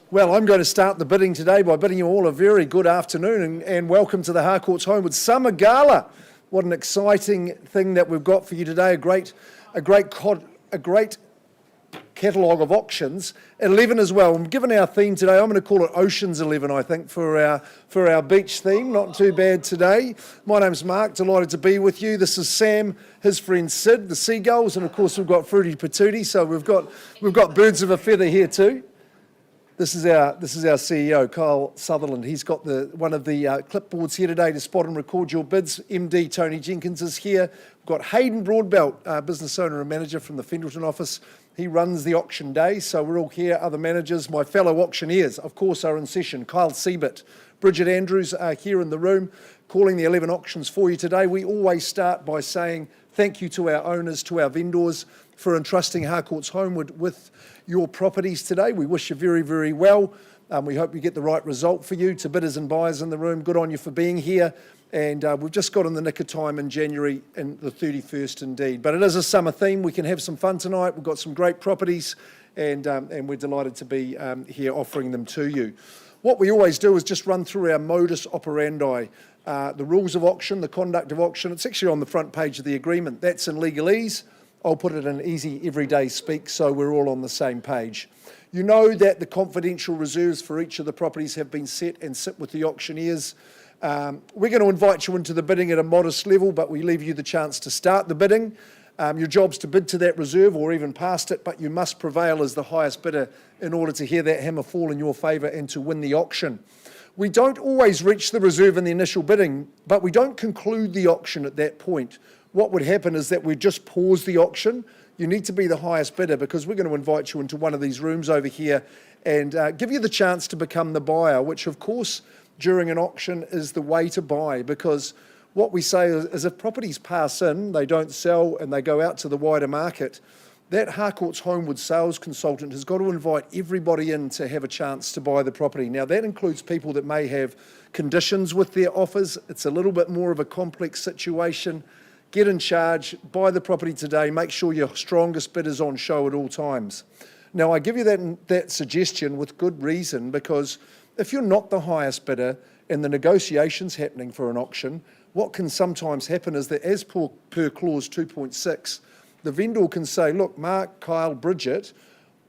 Well, I'm going to start the bidding today by bidding you all a very good afternoon and welcome to the Harcourt's Holmwood Summer Gala. What an exciting thing that we've got for you today, a great catalogue of auctions. 11 as well. And given our theme today, I'm going to call it Oceans 11, I think, for our beach theme. Not too bad today. My name's Mark, delighted to be with you. This is Sam, his friend Sid, the Seagulls, and of course we've got Fruity Patootie, so we've got birds of a feather here too. This is our CEO, Kyle Sutherland. He's got one of the clipboards here today to spot and record your bids. MD Tony Jenkins is here. We've got Hayden Broadbelt, business owner and manager from the Fendleton office. He runs the auction day, so we're all here. Other managers, my fellow auctioneers, of course, are in session. Kyle Siebert, Bridget Andrews are here in the room, calling the 11 auctions for you today. We always start by saying thank you to our owners, to our vendors, for entrusting Harcourt's Holmwood with your properties today. We wish you very, very well. We hope you get the right result for you. To bidders and buyers in the room, good on you for being here. And we've just got in the nick of time in January, and the 31st indeed. But it is a summer theme. We can have some fun tonight. We've got some great properties, and we're delighted to be here offering them to you. What we always do is just run through our modus operandi, the rules of auction, the conduct of auction. It's actually on the front page of the agreement. That's in legalese. I'll put it in easy everyday speak so we're all on the same page. You know that the confidential reserves for each of the properties have been set and sit with the auctioneers. We're going to invite you into the bidding at a modest level, but we leave you the chance to start the bidding. Your job's to bid to that reserve or even past it, but you must prevail as the highest bidder in order to hear that hammer fall in your favour and to win the auction. We don't always reach the reserve in the initial bidding, but we don't conclude the auction at that point. What would happen is that we just pause the auction. You need to be the highest bidder because we're going to invite you into one of these rooms over here and give you the chance to become the buyer, which of course during an auction is the way to buy, because what we say is if properties pass in, they don't sell and they go out to the wider market, that Harcourt's Holmwood sales consultant has got to invite everybody in to have a chance to buy the property. Now that includes people that may have conditions with their offers. It's a little bit more of a complex situation. Get in charge, buy the property today, make sure your strongest bid is on show at all times. Now, I give you that suggestion with good reason, because if you're not the highest bidder and the negotiation's happening for an auction, what can sometimes happen is that as per clause 2.6, the vendor can say, look, Mark, Kyle, Bridget,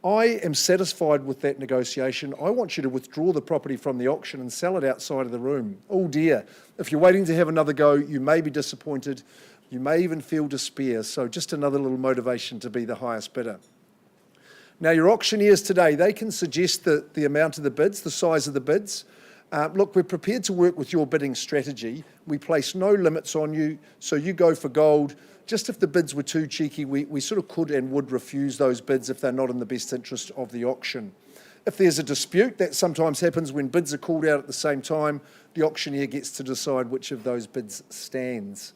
I am satisfied with that negotiation. I want you to withdraw the property from the auction and sell it outside of the room. Oh dear, if you're waiting to have another go, you may be disappointed. You may even feel despair, so just another little motivation to be the highest bidder. Now, your auctioneers today, they can suggest the amount of the bids, the size of the bids. Look, we're prepared to work with your bidding strategy. We place no limits on you, so you go for gold. Just if the bids were too cheeky, we sort of could and would refuse those bids if they're not in the best interest of the auction. If there's a dispute, that sometimes happens when bids are called out at the same time, the auctioneer gets to decide which of those bids stands.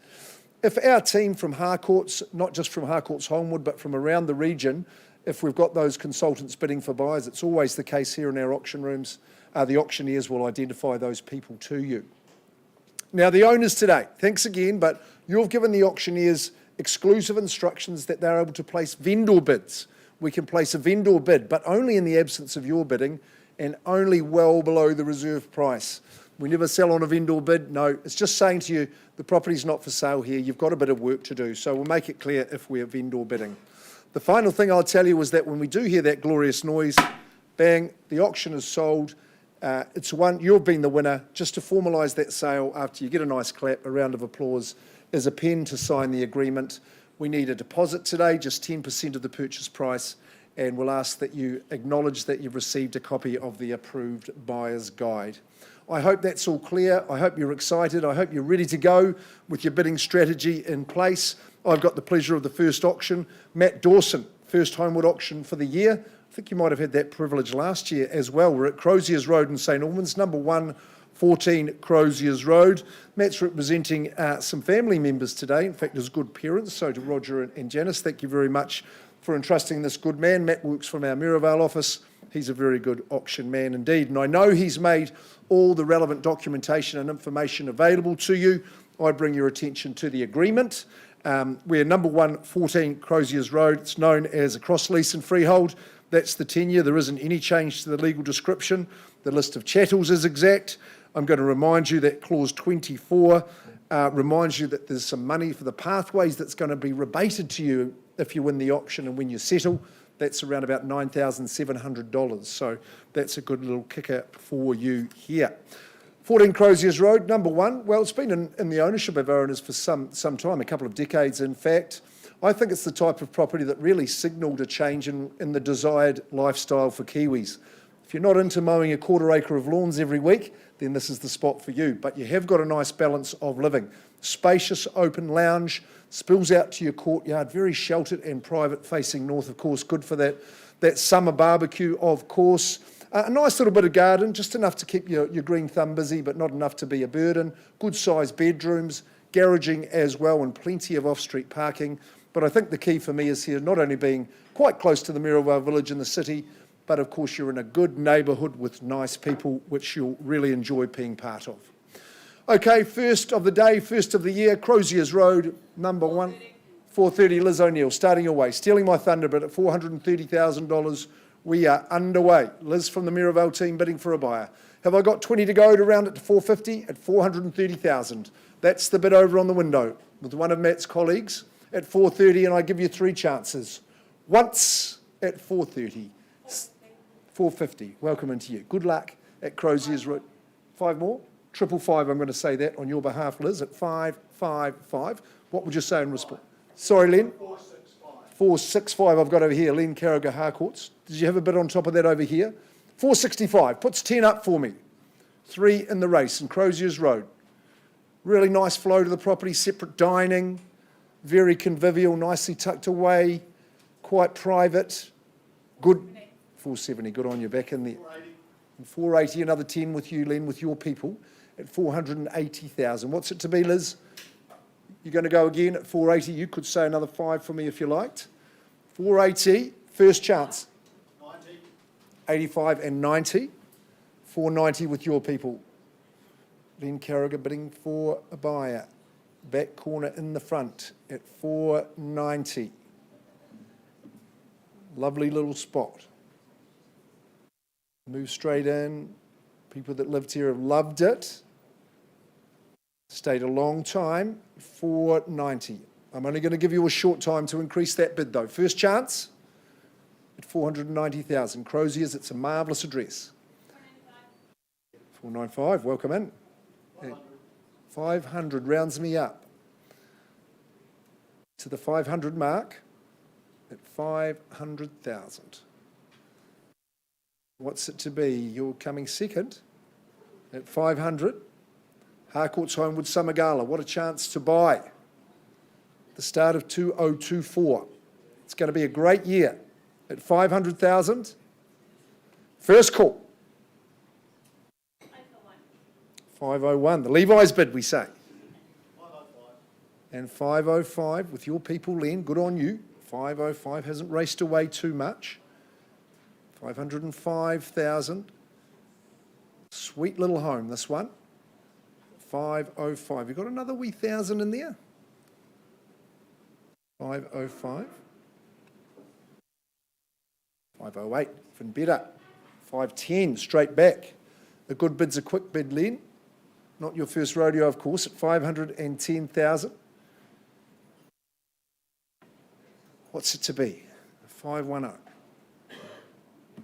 If our team from Harcourt's, not just from Harcourt's Holmwood, but from around the region, if we've got those consultants bidding for buyers, it's always the case here in our auction rooms, the auctioneers will identify those people to you. Now, the owners today, thanks again, but you've given the auctioneers exclusive instructions that they're able to place vendor bids. We can place a vendor bid, but only in the absence of your bidding and only well below the reserve price. We never sell on a vendor bid. No, it's just saying to you, the property's not for sale here. You've got a bit of work to do. So we'll make it clear if we're vendor bidding. The final thing I'll tell you is that when we do hear that glorious noise, bang, the auction is sold. It's won. You've been the winner. Just to formalise that sale, after you get a nice clap, a round of applause, is a pen to sign the agreement. We need a deposit today, just 10% of the purchase price, and we'll ask that you acknowledge that you've received a copy of the approved buyer's guide. I hope that's all clear. I hope you're excited. I hope you're ready to go with your bidding strategy in place. I've got the pleasure of the first auction. Matt Dawson, first Holmwood auction for the year. I think you might have had that privilege last year as well. We're at Croziers Road in St Albans, number 114 Croziers Road. Matt's representing some family members today. In fact, his good parents. So to Roger and Janice, thank you very much for entrusting this good man. Matt works from our Maryvale office. He's a very good auction man indeed. And I know he's made all the relevant documentation and information available to you. I bring your attention to the agreement. We're number 114 Croziers Road. It's known as a cross lease and freehold. That's the tenure. There isn't any change to the legal description. The list of chattels is exact. I'm going to remind you that clause 24 reminds you that there's some money for the pathways that's going to be rebated to you if you win the auction and when you settle. That's around about $9,700. So that's a good little kicker for you here. 14 Croziers Road, number one. Well, it's been in the ownership of owners for some time, a couple of decades in fact. I think it's the type of property that really signalled a change in the desired lifestyle for Kiwis. If you're not into mowing a quarter acre of lawns every week, then this is the spot for you. But you have got a nice balance of living. Spacious open lounge, spills out to your courtyard, very sheltered and private facing north, of course, good for that summer barbecue, of course. A nice little bit of garden, just enough to keep your green thumb busy, but not enough to be a burden. Good sized bedrooms, garaging as well, and plenty of off-street parking. But I think the key for me is here not only being quite close to the Mirrorvale village in the city, but of course you're in a good neighbourhood with nice people, which you'll really enjoy being part of. Okay, first of the day, first of the year, Croziers Road, number one. 4:30, Liz O'Neill, starting away, stealing my thunder, but at $430,000, we are underway. Liz from the Mirrorvale team bidding for a buyer. Have I got 20 to go to round it to 450 at 430,000? That's the bid over on the window with one of Matt's colleagues at 430, and I give you three chances. Once at 430, 450. Welcome into you. Good luck at Croziers Road. Five more? 555, I'm going to say that on your behalf, Liz, at 555. What would you say in response? Sorry, Len? 465. 465 I've got over here, Len Carragher Harcourts. Did you have a bit on top of that over here? 465, puts 10 up for me. 3 in the race in Croziers Road. Really nice flow to the property, separate dining, very convivial, nicely tucked away, quite private. Good. 470, good on you, back in there. 480, another 10 with you, Len, with your people at 480,000. What's it to be, Liz? You're going to go again at 480. You could say another 5 for me if you liked. 480, first chance. 90. 85 and 90. 490 with your people. Len Carragher bidding for a buyer. Back corner in the front at 490. Lovely little spot. Move straight in. People that lived here have loved it. Stayed a long time. 490. I'm only going to give you a short time to increase that bid though. First chance at 490,000. Croziers, it's a marvellous address. 495, welcome in. 500 rounds me up to the 500 mark at 500,000. What's it to be? You're coming second at 500. Harcourts Holmwood Summer Gala. What a chance to buy. The start of 2024. It's going to be a great year at 500,000. First call. 501. The Levi's bid, we say. 505. And 505 with your people, Len. Good on you. 505 hasn't raced away too much. 505,000. Sweet little home, this one. 505. You got another wee thousand in there? 505. 508. Even better. 510. Straight back. A good bid's a quick bid, Len. Not your first rodeo, of course, at 510,000. What's it to be? 510.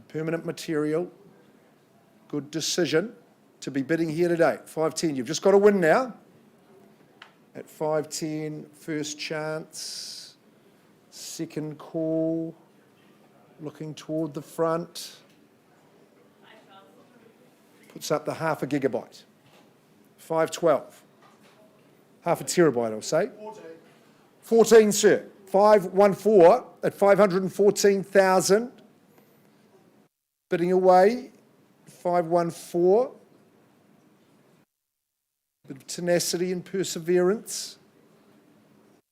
Permanent material. Good decision to be bidding here today. 510. You've just got to win now. At 510, first chance. Second call. Looking toward the front. Puts up the half a gigabyte. 512. Half a terabyte, I'll say. 14, sir. 514 at 514,000. Bidding away. 514. Bit of tenacity and perseverance.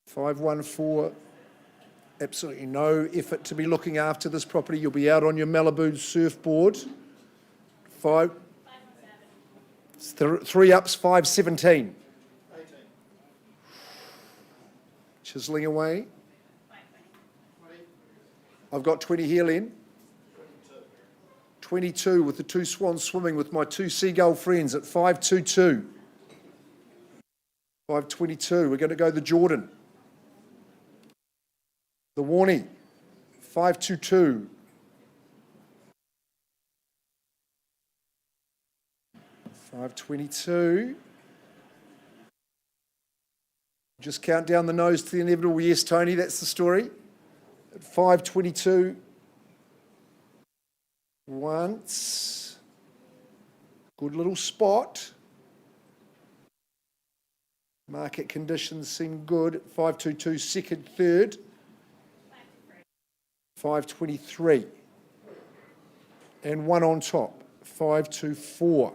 514. Absolutely no effort to be looking after this property. You'll be out on your Malibu surfboard. 3 ups, 517. 18. Chiseling away. 20. I've got 20 here, Len. 22 with the two swans swimming with my two seagull friends at 522. 522, we're going to go the Jordan. The Warnie, 522. 522. Just count down the nose to the inevitable. Yes, Tony, that's the story. At 522. Once. Good little spot. Market conditions seem good. 522, second, third. 523. And one on top. 524.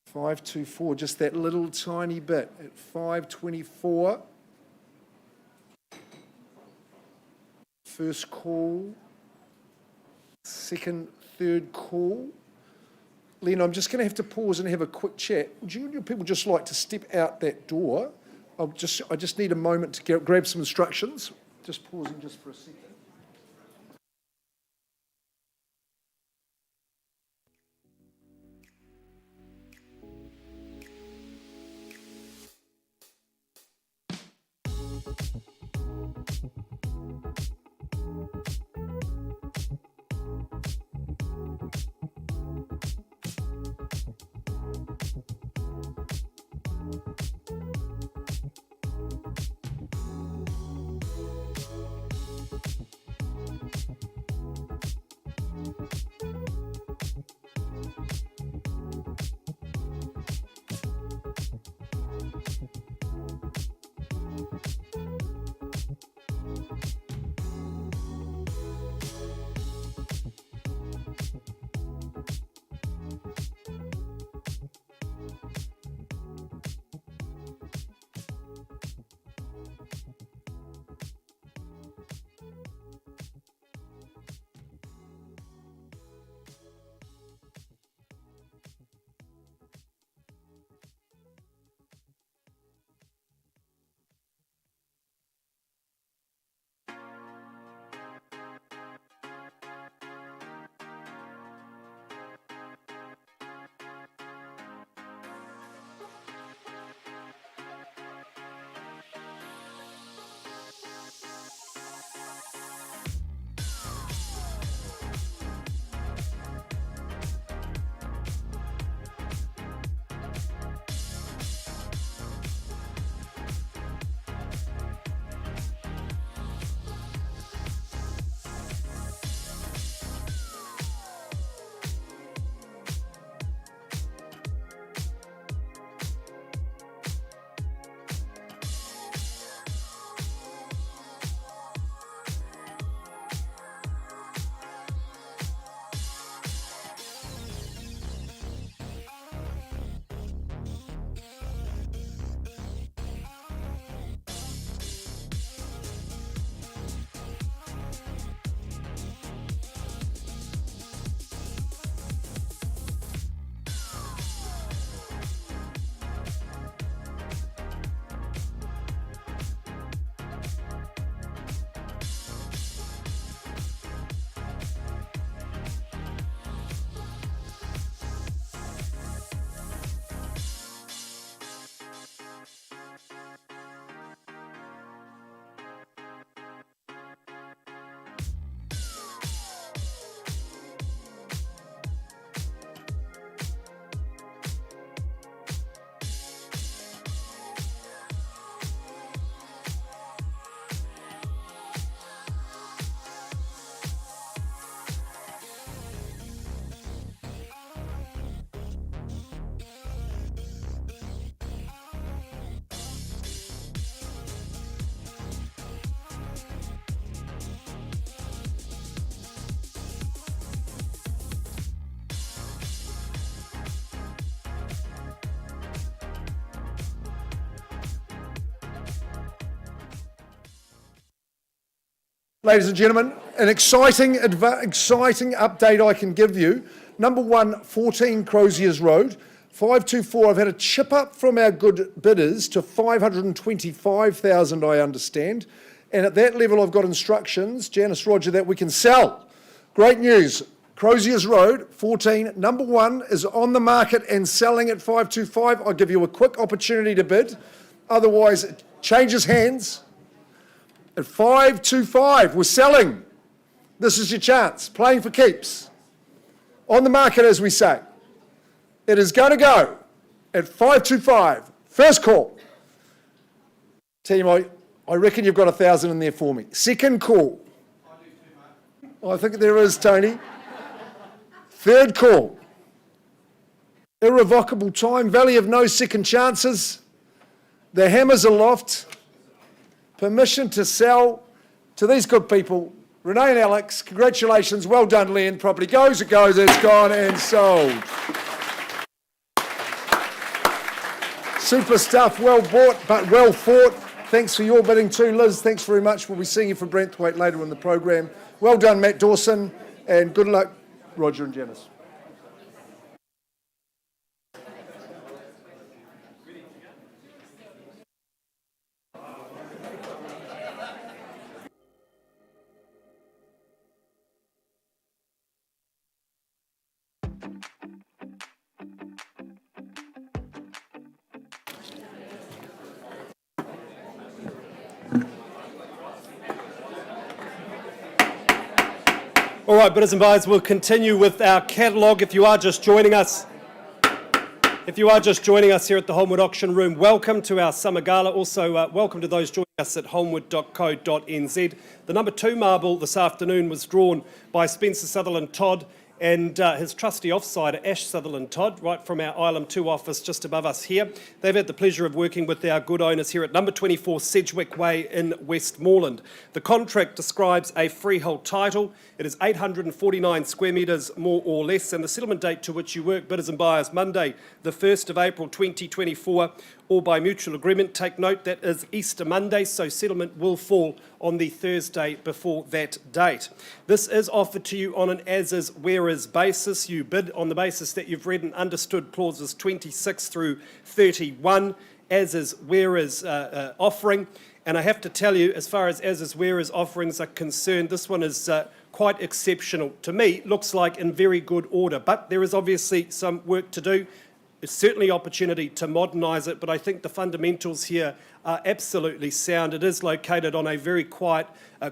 524, just that little tiny bit at 524. First call. Second, third call. Len, I'm just going to have to pause and have a quick chat. Would you people just like to step out that door? I just need a moment to grab some instructions. Just pausing just for a second. Ladies and gentlemen, an exciting update I can give you. Number 1, 14 Croziers Road. 524, I've had a chip up from our good bidders to 525,000, I understand. And at that level, I've got instructions, Janice Roger, that we can sell. Great news. Croziers Road, 14. Number 1 is on the market and selling at 525. I'll give you a quick opportunity to bid. Otherwise, it changes hands. At 525, we're selling. This is your chance. Playing for keeps. On the market, as we say. It is going to go at 525. First call. Team, I reckon you've got 1,000 in there for me. Second call. I think there is, Tony. Third call. Irrevocable time. Valley of no second chances. The hammer's aloft. Permission to sell to these good people. Renee and Alex, congratulations. Well done, Len. Property goes, it goes, it's gone and sold. Super stuff, well bought but well fought. Thanks for your bidding too, Liz. Thanks very much. We'll be seeing you for Brentthwaite later in the program. Well done, Matt Dawson, and good luck, Roger and Janice. All right, bidders and buyers, we'll continue with our catalogue. If you are just joining us here at the Holmwood Auction Room, welcome to our summer gala. Also, welcome to those joining us at holmwood.co.nz. The number 2 marble this afternoon was drawn by Spencer Sutherland Todd and his trusty offsider, Ash Sutherland Todd, right from our Island 2 office just above us here. They've had the pleasure of working with our good owners here at number 24 Sedgwick Way in Westmoreland. The contract describes a freehold title. It is 849 square metres, more or less, and the settlement date to which you work, bidders and buyers, Monday, the 1st of April 2024, or by mutual agreement. Take note, that is Easter Monday, so settlement will fall on the Thursday before that date. This is offered to you on an as-is, where-is basis. You bid on the basis that you've read and understood clauses 26 through 31, as-is, where-is offering. And I have to tell you, as far as as-is, where-is offerings are concerned, this one is quite exceptional. To me, looks like in very good order, but there is obviously some work to do. There's certainly opportunity to modernise it, but I think the fundamentals here are absolutely sound. It is located on a very quiet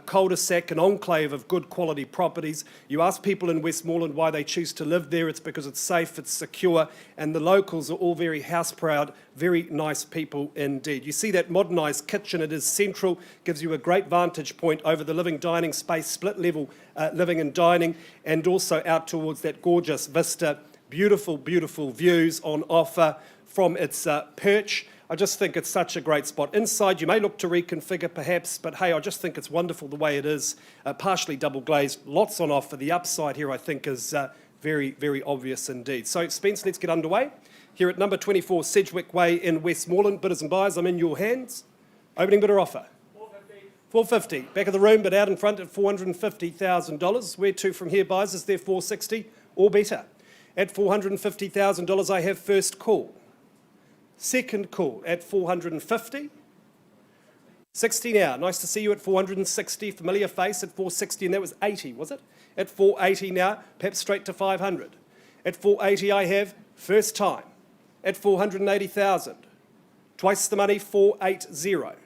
cul-de-sac, an enclave of good quality properties. You ask people in Westmoreland why they choose to live there, it's because it's safe, it's secure, and the locals are all very house-proud, very nice people indeed. You see that modernised kitchen, it is central, gives you a great vantage point over the living dining space, split level living and dining, and also out towards that gorgeous vista. Beautiful, beautiful views on offer from its perch. I just think it's such a great spot. Inside, you may look to reconfigure perhaps, but hey, I just think it's wonderful the way it is. Partially double glazed, lots on offer. The upside here, I think, is very, very obvious indeed. So, Spence, let's get underway. Here at number 24 Sedgwick Way in Westmoreland, bidders and buyers, I'm in your hands. Opening bidder offer. $450. Back of the room, but out in front at $450,000. Where to from here, buyers? Is there $460 or better? At $450,000, I have first call. Second call at $450. 60 now. Nice to see you at 460. Familiar face at 460, and that was 80, was it? At 480 now, perhaps straight to 500. At 480, I have first time. At 480,000. Twice the money, 480.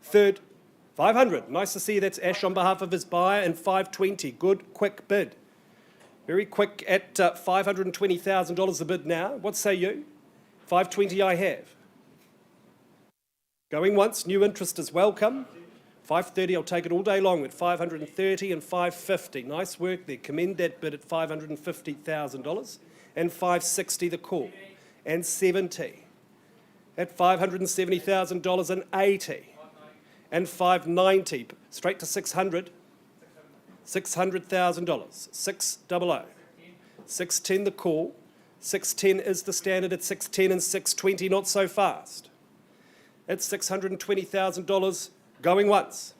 Third, 500. Nice to see you. That's Ash on behalf of his buyer. And 520. Good, quick bid. Very quick at $520,000 a bid now. What say you? 520 I have. Going once, new interest is welcome. 530, I'll take it all day long at 530 and 550. Nice work there. Commend that bid at $550,000. And 560 the call. And 70. At $570,000 and 80. And 590. Straight to 600. $600,000, 600, 610 the call, 610 is the standard at 610 and 620 not so fast. It's $620,000 going once.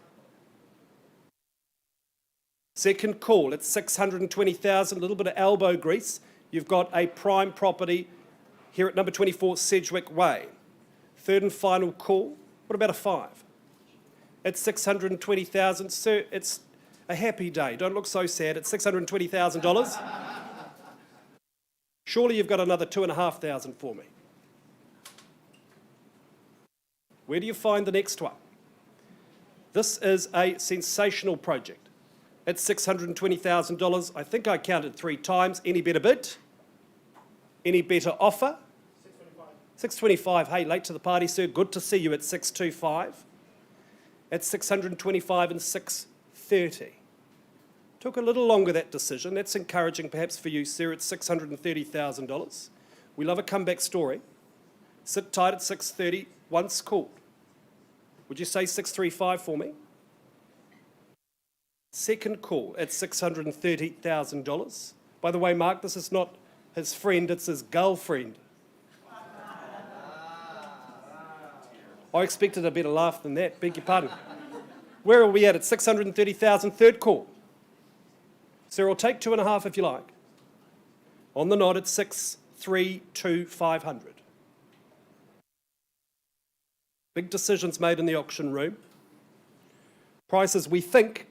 Second call, it's $620,000, a little bit of elbow grease. You've got a prime property here at number 24 Sedgwick Way. Third and final call, what about a 5? It's $620,000, sir, it's A happy day. Don't look so sad. It's $620,000. Surely you've got another $2,500 for me. Where do you find the next one? This is a sensational project. It's $620,000. I think I counted 3 times. Any better bid? Any better offer? 625. Hey, late to the party, sir. Good to see you at 625. At 625 and 630. Took a little longer, that decision. That's encouraging perhaps for you, sir. It's $630,000. We love a comeback story. Sit tight at 630 once called. Would you say 635 for me? Second call at $630,000. By the way, Mark, this is not his friend, it's his girlfriend. I expected a better laugh than that, beg your pardon. Where are we at? 630,000, third call. Sir, I'll take 2.5 if you like. On the nod, it's 632,500. Big decisions made in the auction room. Prices, we think,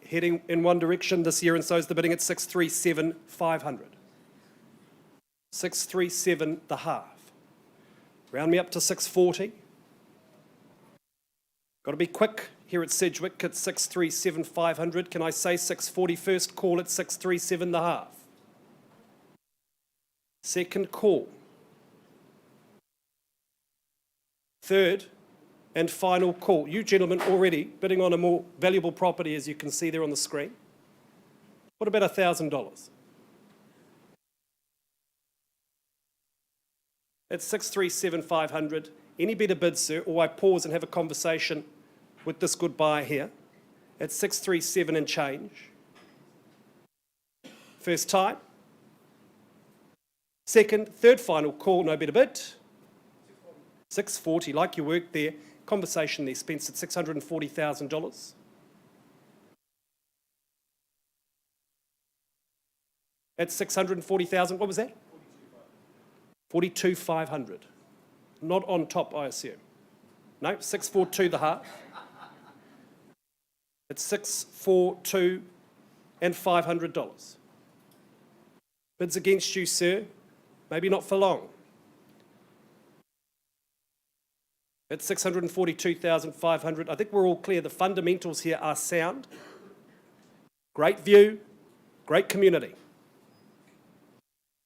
heading in one direction this year, and so is the bidding at 637,500. 637 the half. Round me up to 640. Got to be quick here at Sedgwick at 637,500. Can I say 640 first call at 637 the half? Second call. Third and final call. You gentlemen already bidding on a more valuable property, as you can see there on the screen. What about $1,000? At 637,500. Any better bid, sir, or I pause and have a conversation with this good buyer here at 637 and change. First time. Second, third final call, no better bid. 640, like your work there. Conversation there, Spence, at $640,000. At 640,000, what was that? 42,500. Not on top, I assume. No, 642 the half. It's 642 and $500. Bids against you, sir. Maybe not for long. At 642,500, I think we're all clear. The fundamentals here are sound. Great view, great community.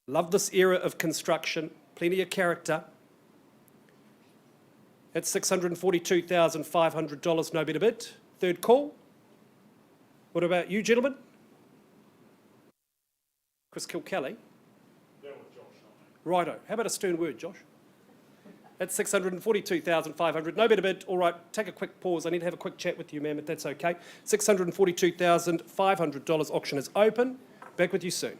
Love this era of construction, plenty of character. At $642,500, no better bid. Third call. What about you, gentlemen? Chris Kilkelly? That was Josh. Righto. How about a stern word, Josh? At 642,500, no better bid. All right, take a quick pause. I need to have a quick chat with you, ma'am, if that's okay. $642,500 auction is open. Back with you soon.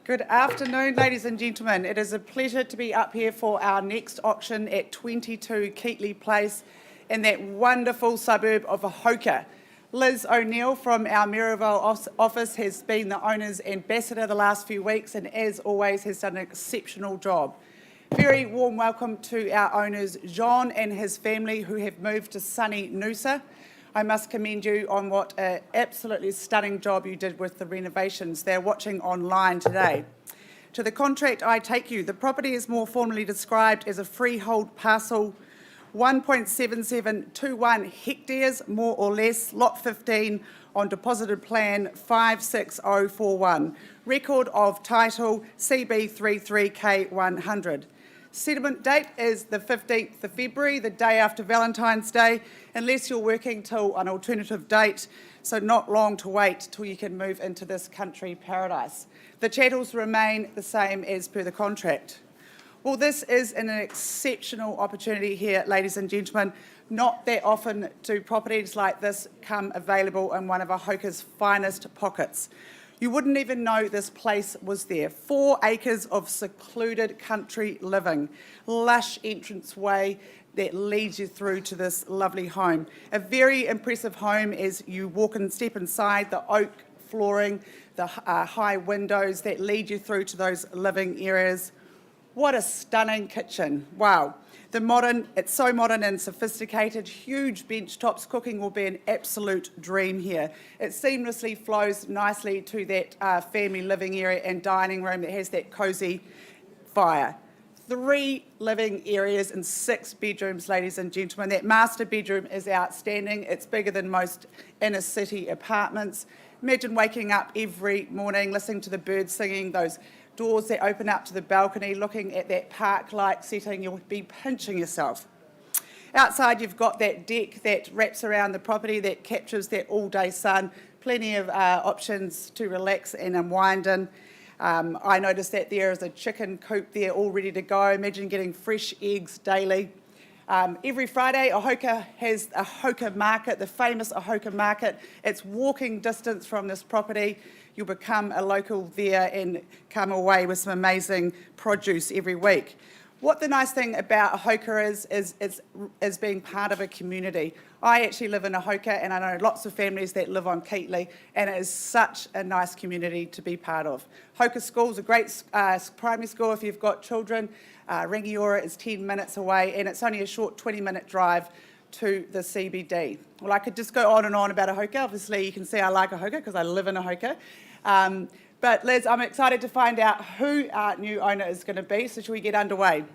Good afternoon, ladies and gentlemen. It is a pleasure to be up here for our next auction at 22 Keatley Place in that wonderful suburb of Ahoka. Liz O'Neill from our Maryville office has been the owner's ambassador the last few weeks and, as always, has done an exceptional job. Very warm welcome to our owners, John and his family, who have moved to sunny Noosa. I must commend you on what an absolutely stunning job you did with the renovations. They're watching online today. To the contract I take you, the property is more formally described as a freehold parcel, 1.7721 hectares, more or less, lot 15 on deposited plan 56041. Record of title CB33K100. Settlement date is the 15th of February, the day after Valentine's Day, unless you're working till an alternative date, so not long to wait till you can move into this country paradise. The chattels remain the same as per the contract. Well, this is an exceptional opportunity here, ladies and gentlemen. Not that often do properties like this come available in one of Ahoka's finest pockets. You wouldn't even know this place was there. 4 acres of secluded country living, lush entranceway that leads you through to this lovely home. A very impressive home as you walk and step inside, the oak flooring, the high windows that lead you through to those living areas. What a stunning kitchen, wow. It's so modern and sophisticated, huge bench tops. Cooking will be an absolute dream here. It seamlessly flows nicely to that family living area and dining room that has that cosy fire. 3 living areas and 6 bedrooms, ladies and gentlemen. That master bedroom is outstanding. It's bigger than most inner city apartments. Imagine waking up every morning, listening to the birds singing, those doors that open up to the balcony, looking at that park-like setting, you'll be pinching yourself. Outside, you've got that deck that wraps around the property that captures that all-day sun. Plenty of options to relax and unwind in. I noticed that there is a chicken coop there all ready to go. Imagine getting fresh eggs daily. Every Friday, Ahoka has a Ahoka Market, the famous Ahoka Market. It's walking distance from this property. You'll become a local there and come away with some amazing produce every week. What the nice thing about Ahoka is being part of a community. I actually live in Ahoka and I know lots of families that live on Keatley, and it is such a nice community to be part of. Ahoka School's a great primary school if you've got children. Rangiora is 10 minutes away and it's only a short 20-minute drive to the CBD. Well, I could just go on and on about Ahoka. Obviously, you can see I like Ahoka because I live in Ahoka. But Liz, I'm excited to find out who our new owner is going to be, so shall we get underway?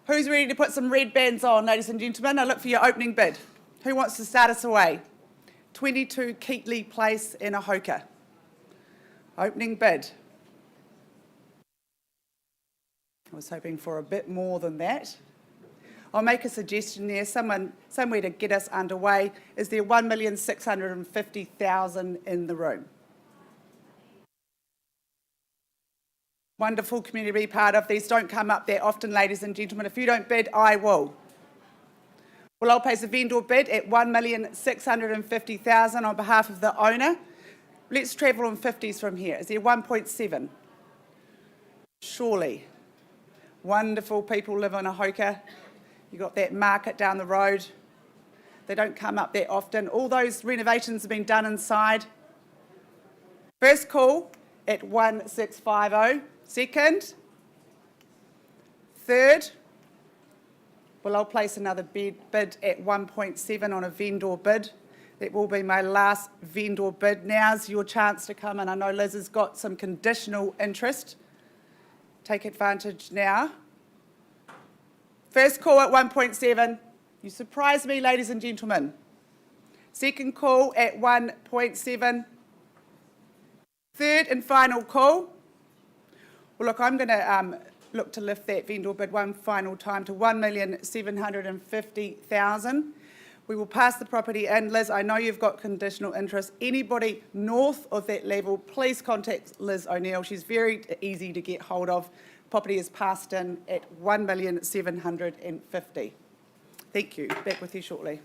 Who's ready to put some red bands on, ladies and gentlemen? I look for your opening bid. Who wants to start us away? 22 Keatley Place in Ahoka. Opening bid. I was hoping for a bit more than that. I'll make a suggestion there, somewhere to get us underway. Is there 1,650,000 in the room? Wonderful community to be part of. These don't come up that often, ladies and gentlemen. If you don't bid, I will. Well, I'll place a vendor bid at 1,650,000 on behalf of the owner. Let's travel in 50s from here. Is there 1.7? Surely. Wonderful people live in Ahoka. You've got that market down the road. They don't come up that often. All those renovations have been done inside. First call at 1,650. Second. Third. Well, I'll place another bid at 1.7 on a vendor bid. That will be my last vendor bid. Now's your chance to come in. I know Liz has got some conditional interest. Take advantage now. First call at 1.7. You surprised me, ladies and gentlemen. Second call at 1.7. Third and final call. Well, look, I'm going to look to lift that vendor bid one final time to 1,750,000. We will pass the property in. Liz, I know you've got conditional interest. Anybody north of that level, please contact Liz O'Neill. She's very easy to get hold of. Property is passed in at 1,750,000. Thank you. Back with you shortly.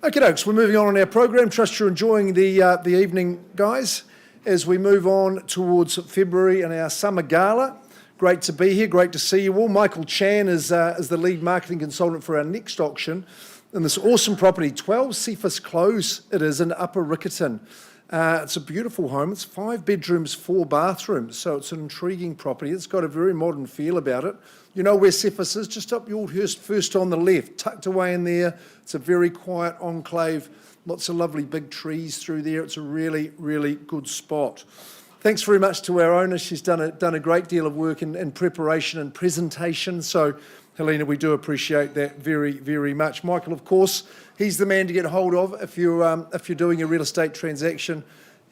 Okay, folks, we're moving on our program. Trust you're enjoying the evening, guys, as we move on towards February and our summer gala. Great to be here. Great to see you all. Michael Chan is the lead marketing consultant for our next auction. And this awesome property, 12 Cephas Close it is in Upper Riccarton. It's a beautiful home. It's 5 bedrooms, 4 bathrooms, so it's an intriguing property. It's got a very modern feel about it. You know where Cephas is? Just up Yoldhurst, first on the left, tucked away in there. It's a very quiet enclave. Lots of lovely big trees through there. It's a really, really good spot. Thanks very much to our owner. She's done a great deal of work in preparation and presentation. So, Helena, we do appreciate that very, very much. Michael, of course, he's the man to get hold of if you're doing a real estate transaction.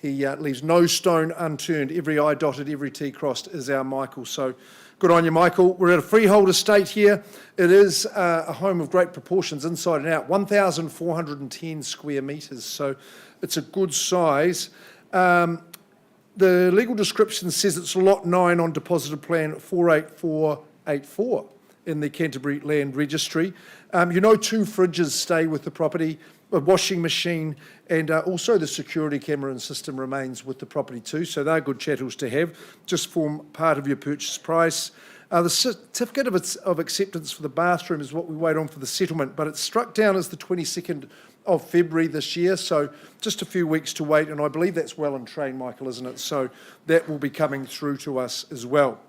He leaves no stone unturned. Every I dotted, every T crossed is our Michael. So, good on you, Michael. We're at a freehold estate here. It is a home of great proportions inside and out. 1,410 square metres. So, it's a good size. The legal description says it's Lot 9 on deposited plan 48484 in the Canterbury Land Registry. 2 fridges stay with the property, a washing machine, and also the security camera and system remains with the property too, so they're good chattels to have, just form part of your purchase price. The certificate of acceptance for the bathroom is what we wait on for the settlement, but it's struck down as the 22nd of February this year, so just a few weeks to wait, and I believe that's well in train, Michael, isn't it? So that will be coming through to us as well.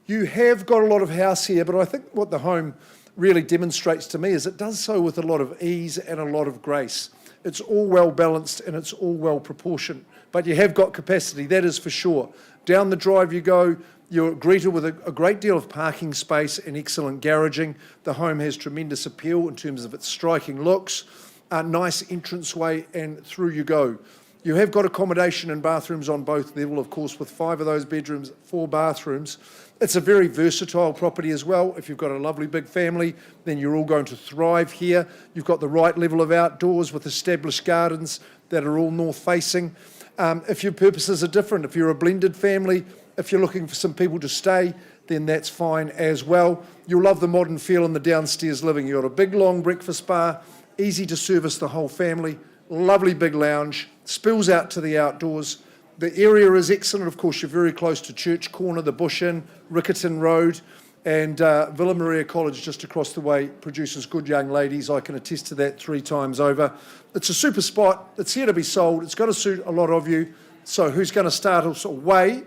You have got a lot of house here, but I think what the home really demonstrates to me is it does so with a lot of ease and a lot of grace. It's all well balanced and it's all well proportioned, but you have got capacity, that is for sure. Down the drive you go, you're greeted with a great deal of parking space and excellent garaging. The home has tremendous appeal in terms of its striking looks, a nice entranceway, and through you go. You have got accommodation and bathrooms on both levels, of course, with 5 of those bedrooms, 4 bathrooms. It's a very versatile property as well. If you've got a lovely big family, then you're all going to thrive here. You've got the right level of outdoors with established gardens that are all north-facing. If your purposes are different, if you're a blended family, if you're looking for some people to stay, then that's fine as well. You'll love the modern feel in the downstairs living. You've got a big, long breakfast bar, easy to service the whole family, lovely big lounge, spills out to the outdoors. The area is excellent. Of course, you're very close to Church Corner, the Bush Inn, Riccarton Road, and Villa Maria College just across the way produces good young ladies. I can attest to that 3 times over. It's a super spot. It's here to be sold. It's got to suit a lot of you. So who's going to start us away?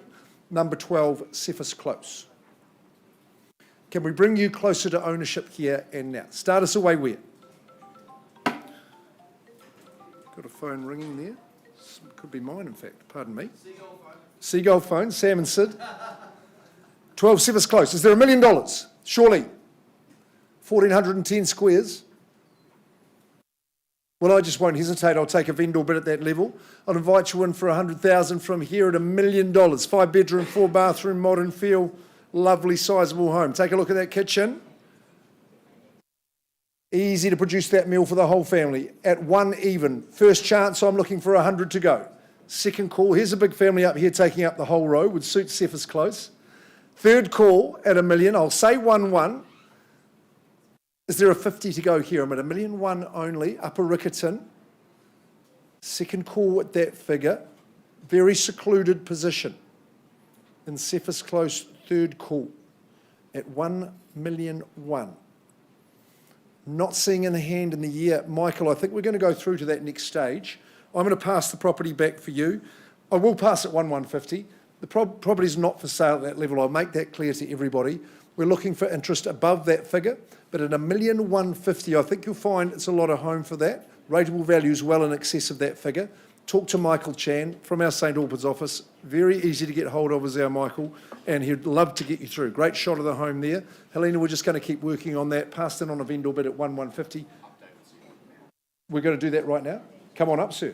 Number 12, Cephas Close. Can we bring you closer to ownership here and now? Start us away where? Got a phone ringing there. Could be mine, in fact. Pardon me. Seagull phone. Sam and Sid. 12 Cephas Close. Is there $1 million? Surely. 1,410 squares. Well, I just won't hesitate. I'll take a vendor bid at that level. I'll invite you in for 100,000 from here at $1 million. 5 bedroom, 4 bathroom, modern feel, lovely, sizable home. Take a look at that kitchen. Easy to produce that meal for the whole family at 1 even. First chance, I'm looking for 100 to go. Second call, here's a big family up here taking up the whole row, would suit Cephas Close. Third call at $1 million, I'll say 1-1. Is there a 50 to go here? I'm at $1.1 million only, Upper Riccarton. Second call at that figure, very secluded position. In Cephas Close, third call at $1.1 million. Not seeing in the hand in the year. Michael, I think we're going to go through to that next stage. I'm going to pass the property back for you. I will pass at 1,150. The property's not for sale at that level. I'll make that clear to everybody. We're looking for interest above that figure, but at $1,150,000, I think you'll find it's a lot of home for that. Rateable value is well in excess of that figure. Talk to Michael Chan from our St Albans office. Very easy to get hold of is our Michael, and he'd love to get you through. Great shot of the home there. Helena, we're just going to keep working on that. Passed in on a vendor bid at 1,150. We're going to do that right now. Come on up, sir.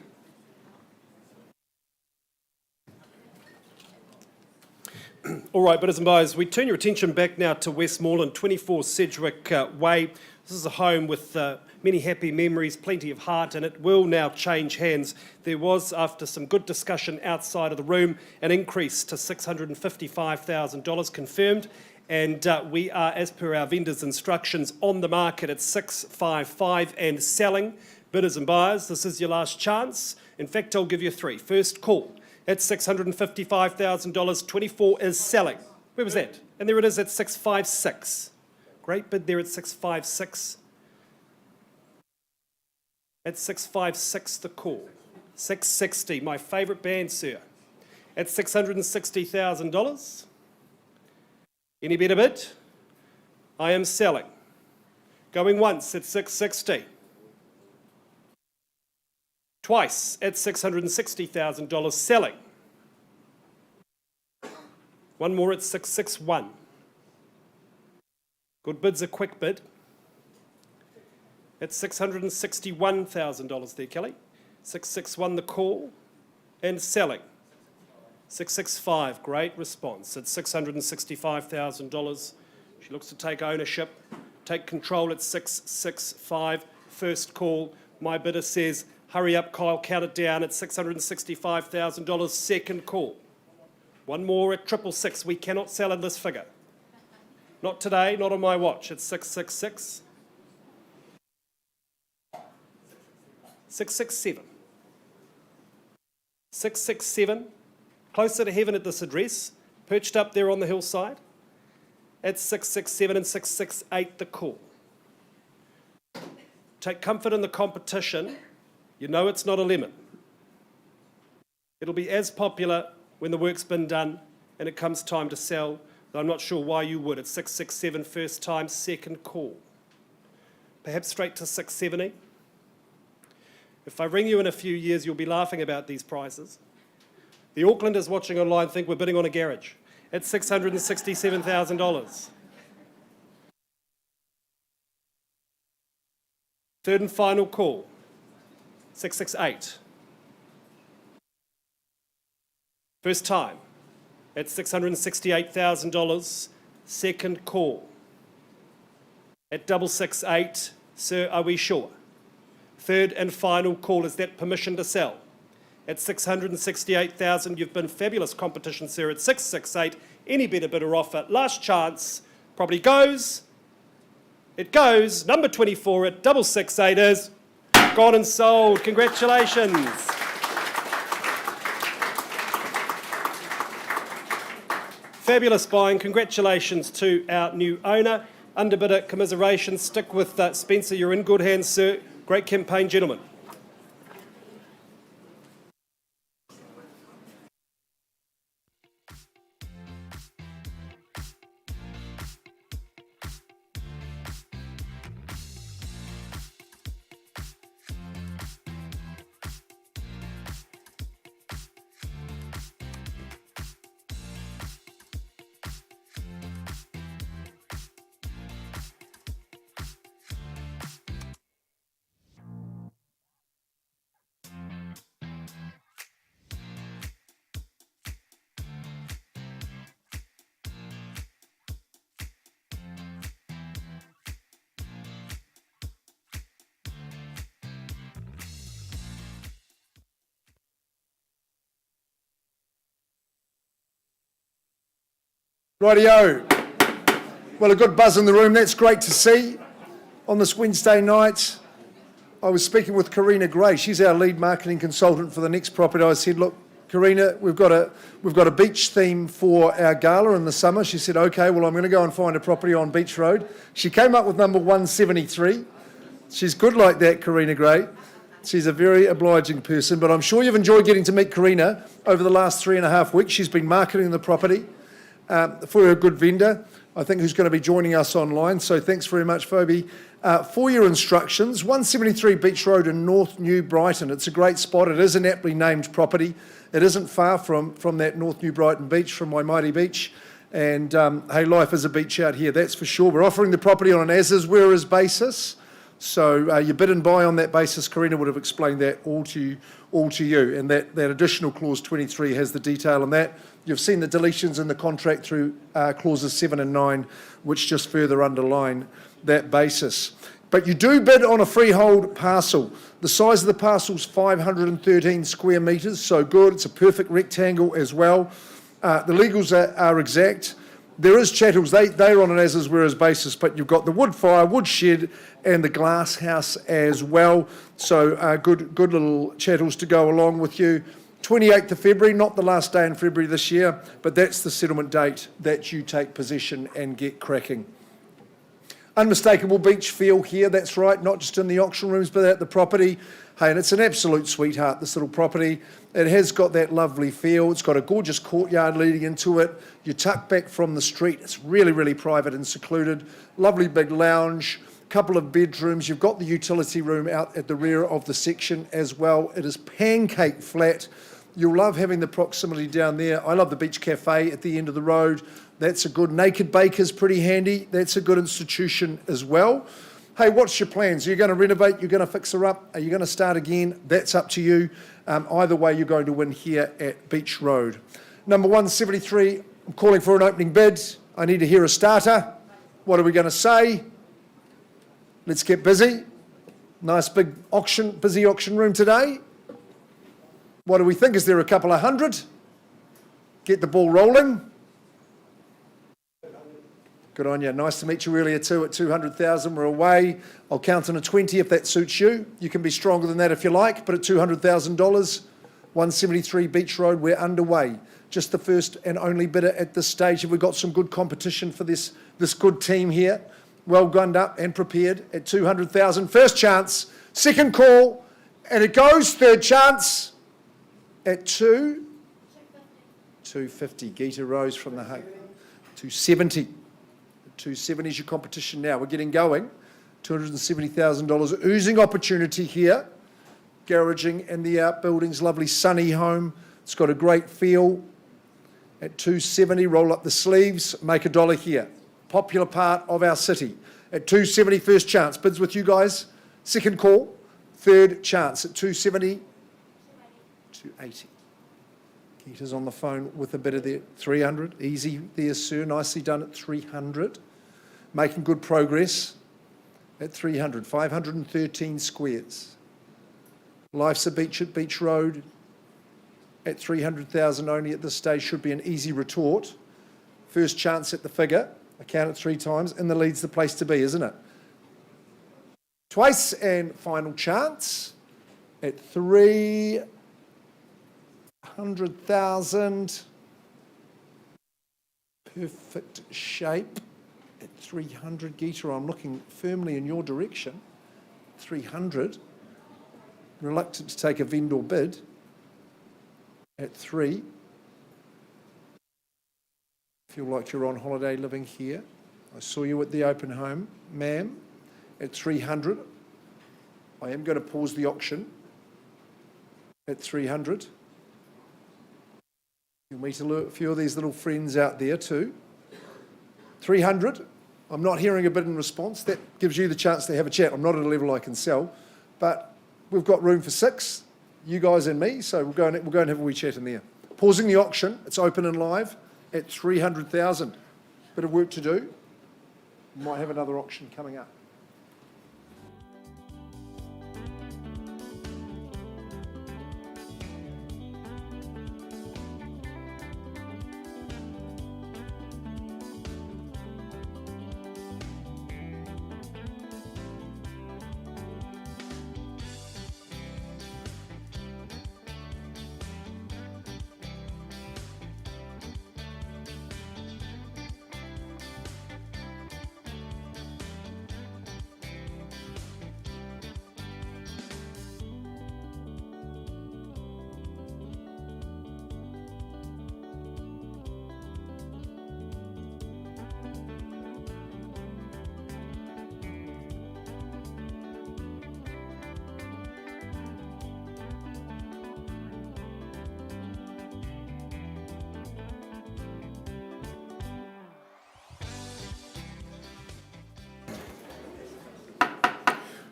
All right, bidders and buyers, we turn your attention back now to Westmoreland, 24 Sedgwick Way. This is a home with many happy memories, plenty of heart, and it will now change hands. There was, after some good discussion outside of the room, an increase to $655,000 confirmed, and we are, as per our vendor's instructions, on the market at $655 and selling. Bidders and buyers, this is your last chance. In fact, I'll give you three. First call at $655,000. 24 is selling. Where was that? And there it is at 656. Great bid there at 656. At 656, the call. 660, my favourite band, sir. At $660,000. Any better bid? I am selling. Going once at 660. Twice at $660,000 selling. One more at 661. Good bid's a quick bid. At $661,000 there, Kelly. 661 the call and selling. 665, great response. At $665,000. She looks to take ownership, take control at 665. First call. My bidder says, hurry up, Kyle, count it down at $665,000. Second call. One more at 666. We cannot sell at this figure. Not today, not on my watch. It's 666. 667. 667. Closer to heaven at this address. Perched up there on the hillside. At 667 and 668 the call. Take comfort in the competition. You know it's not a lemon. It'll be as popular when the work's been done and it comes time to sell, though I'm not sure why you would. It's 667 first time, second call. Perhaps straight to 670. If I ring you in a few years, you'll be laughing about these prices. The Aucklanders watching online think we're bidding on a garage at $667,000. Third and final call, 668. First time at $668,000. Second call at 668. Sir, are we sure? Third and final call, is that permission to sell? At $668,000, you've been fabulous competition, sir, at 668. Any better bidder offer? Last chance, probably goes. It goes. Number 24 at 668 is gone and sold. Congratulations. Fabulous buying. Congratulations to our new owner. Underbidder commiserations. Stick with Spencer. You're in good hands, sir. Great campaign, gentlemen. Rightio. Well, a good buzz in the room. That's great to see. On this Wednesday night, I was speaking with Karina Gray. She's our lead marketing consultant for the next property. I said, look, Karina, we've got a beach theme for our gala in the summer. She said, okay, well, I'm going to go and find a property on Beach Road. She came up with number 173. She's good like that, Karina Gray. She's a very obliging person, but I'm sure you've enjoyed getting to meet Karina over the last 3.5 weeks. She's been marketing the property for a good vendor, I think, who's going to be joining us online. So thanks very much, Phoebe. For your instructions, 173 Beach Road in North New Brighton. It's a great spot. It is an aptly named property. It isn't far from that North New Brighton beach, from Waimari Beach. And hey, life is a beach out here, that's for sure. We're offering the property on an as-is, where-is basis. So you bid and buy on that basis. Karina would have explained that all to you. And that additional clause 23 has the detail on that. You've seen the deletions in the contract through clauses 7 and 9, which just further underline that basis. But you do bid on a freehold parcel. The size of the parcel is 513 square metres, so good. It's a perfect rectangle as well. The legals are exact. There is chattels, they're on an as-is-whereas basis, but you've got the wood fire, wood shed, and the glass house as well. So good little chattels to go along with you. 28th of February, not the last day in February this year, but that's the settlement date that you take possession and get cracking. Unmistakable beach feel here, that's right, not just in the auction rooms, but at the property. Hey, and it's an absolute sweetheart, this little property. It has got that lovely feel. It's got a gorgeous courtyard leading into it. You tuck back from the street. It's really, really private and secluded. Lovely big lounge, couple of bedrooms. You've got the utility room out at the rear of the section as well. It is pancake flat. You'll love having the proximity down there. I love the beach cafe at the end of the road. That's a good. Naked Baker's pretty handy. That's a good institution as well. Hey, what's your plans? Are you going to renovate? You're going to fix her up? Are you going to start again? That's up to you. Either way, you're going to win here at Beach Road. Number 173, I'm calling for an opening bid. I need to hear a starter. What are we going to say? Let's get busy. Nice big auction, busy auction room today. What do we think? Is there a couple of hundred? Get the ball rolling. Good on you. Nice to meet you earlier too at 200,000. We're away. I'll count on a 20 if that suits you. You can be stronger than that if you like, but at $200,000, 173 Beach Road, we're underway. Just the first and only bidder at this stage. Have we got some good competition for this good team here? Well gunned up and prepared at 200,000. First chance, second call, and it goes. Third chance at 250. Geeta Rose from the Hague. 270. 270 is your competition now. We're getting going. $270,000. Oozing opportunity here. Garaging and the outbuildings. Lovely sunny home. It's got a great feel. At 270, roll up the sleeves. Make $1 here. Popular part of our city. At 270, first chance. Bids with you guys. Second call. Third chance at 270. 280. Geeta's on the phone with a bidder there. 300. Easy there, sir. Nicely done at 300. Making good progress at 300. 513 squares. Life's a beach at Beach Road at 300,000 only at this stage. Should be an easy retort. First chance at the figure. I count it 3 times, and the lead's the place to be, isn't it? Twice, and final chance at 300,000. Perfect shape at 300. Geeta, I'm looking firmly in your direction. 300. Reluctant to take a vendor bid at 3. Feel like you're on holiday living here. I saw you at the open home, ma'am, at 300. I am going to pause the auction at 300. You'll meet a few of these little friends out there too. 300. I'm not hearing a bid in response. That gives you the chance to have a chat. I'm not at a level I can sell, but we've got room for 6, you guys and me, so we'll go and have a wee chat in there. Pausing the auction. It's open and live at 300,000. Bit of work to do. We might have another auction coming up.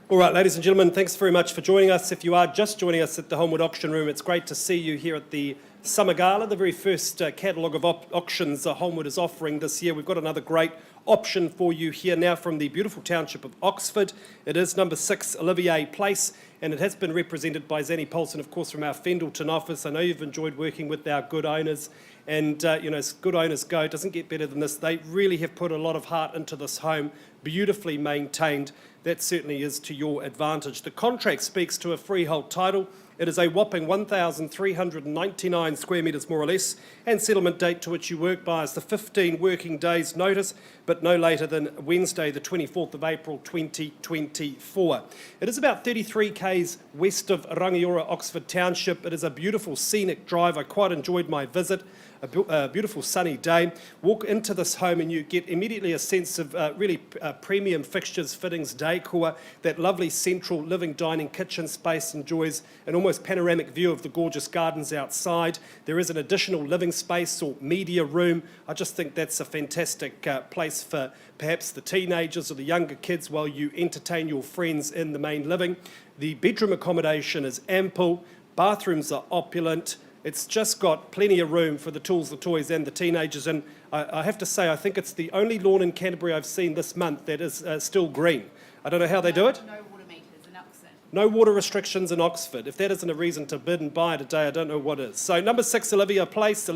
All right, ladies and gentlemen, thanks very much for joining us. If you are just joining us at the Holmwood Auction Room, it's great to see you here at the Summer Gala, the very first catalogue of auctions Holmwood is offering this year. We've got another great option for you here now from the beautiful township of Oxford. It is number 6 Olivier Place, and it has been represented by Zanny Paulson, of course, from our Fendalton office. I know you've enjoyed working with our good owners And, as good owners go, it doesn't get better than this. They really have put a lot of heart into this home, beautifully maintained. That certainly is to your advantage. The contract speaks to a freehold title. It is a whopping 1,399 square metres, more or less, and settlement date to which you work by is the 15 working days notice, but no later than Wednesday, the 24th of April 2024. It is about 33 k's west of Rangiora, Oxford Township. It is a beautiful scenic drive. I quite enjoyed my visit. A beautiful sunny day. Walk into this home and you get immediately a sense of really premium fixtures, fittings, decor. That lovely central living, dining, kitchen space enjoys an almost panoramic view of the gorgeous gardens outside. There is an additional living space or media room. I just think that's a fantastic place for perhaps the teenagers or the younger kids while you entertain your friends in the main living. The bedroom accommodation is ample. Bathrooms are opulent. It's just got plenty of room for the tools, the toys and the teenagers. And I have to say, I think it's the only lawn in Canterbury I've seen this month that is still green. I don't know how they do it. No water meters in Oxford. No water restrictions in Oxford. If that isn't a reason to bid and buy today, I don't know what is. So number 6, Olivier Place,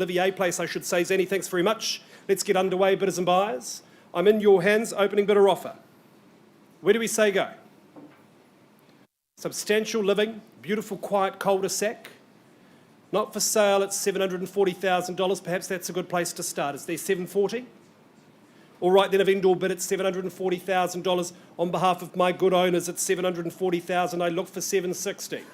I should say. Zanny, thanks very much. Let's get underway, bidders and buyers. I'm in your hands, opening bidder offer. Where do we say go? Substantial living, beautiful quiet cul-de-sac. Not for sale at $740,000. Perhaps that's a good place to start. Is there $740,000? All right, then a vendor bid at $740,000 on behalf of my good owners at $740,000. I look for $760,000.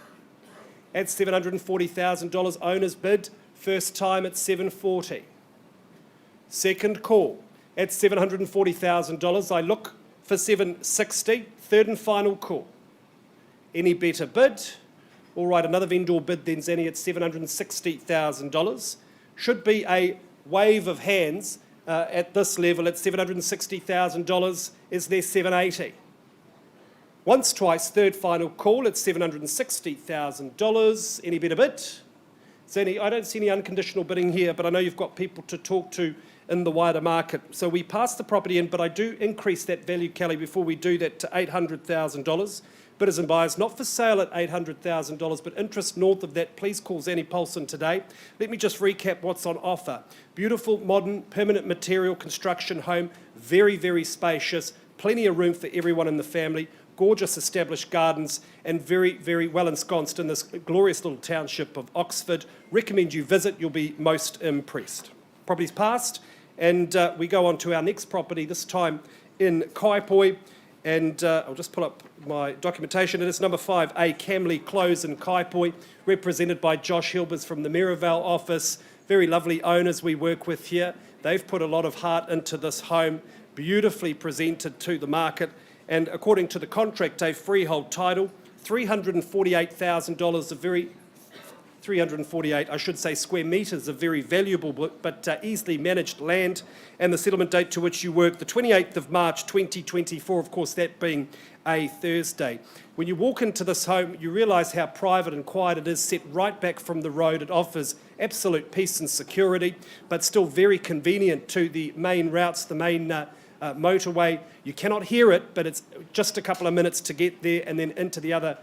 At $740,000, owners bid first time at $740,000. Second call at $740,000. I look for $760,000. Third and final call. Any better bid? All right, another vendor bid then, Zanny, at $760,000. Should be a wave of hands at this level at $760,000. Is there $780,000? Once, twice, third final call at $760,000. Any better bid? Zanny, I don't see any unconditional bidding here, but I know you've got people to talk to in the wider market. So we pass the property in, but I do increase that value, Kelly, before we do that to $800,000. Bidders and buyers, not for sale at $800,000, but interest north of that, please call Zanny Paulson today. Let me just recap what's on offer. Beautiful, modern, permanent material construction home, very, very spacious, plenty of room for everyone in the family, gorgeous established gardens, and very, very well ensconced in this glorious little township of Oxford. Recommend you visit, you'll be most impressed. Property's passed, and we go on to our next property, this time in Kaipoi. And I'll just pull up my documentation. It is number 5A, Camley Close in Kaipoi, represented by Josh Hilbers from the Merivale office. Very lovely owners we work with here. They've put a lot of heart into this home, beautifully presented to the market. And according to the contract, a freehold title, $348,000, a very 348, I should say, square metres of very valuable but easily managed land, and the settlement date to which you work, the 28th of March 2024, of course, that being a Thursday. When you walk into this home, you realise how private and quiet it is, set right back from the road. It offers absolute peace and security, but still very convenient to the main routes, the main motorway. You cannot hear it, but it's just a couple of minutes to get there and then into the other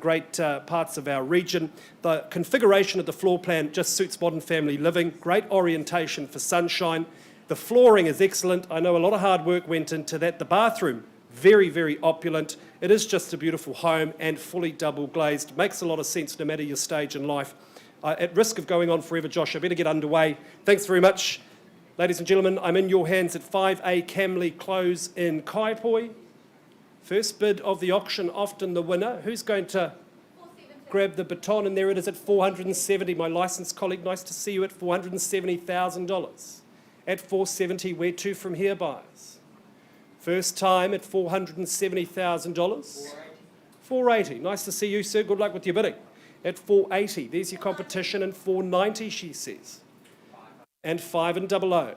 great parts of our region. The configuration of the floor plan just suits modern family living. Great orientation for sunshine. The flooring is excellent. I know a lot of hard work went into that. The bathroom, very, very opulent. It is just a beautiful home and fully double glazed. Makes a lot of sense no matter your stage in life. At risk of going on forever, Josh, I better get underway. Thanks very much. Ladies and gentlemen, I'm in your hands at 5A Camley Close in Kaipoi. First bid of the auction, often the winner. Who's going to grab the baton? And there it is at $470,000. My licensed colleague, nice to see you at $470,000. At $470,000, where to from here, buyers? First time at $470,000. $480,000. Nice to see you, sir. Good luck with your bidding. At $480,000. There's your competition. And $490,000, she says. And 5 and 00.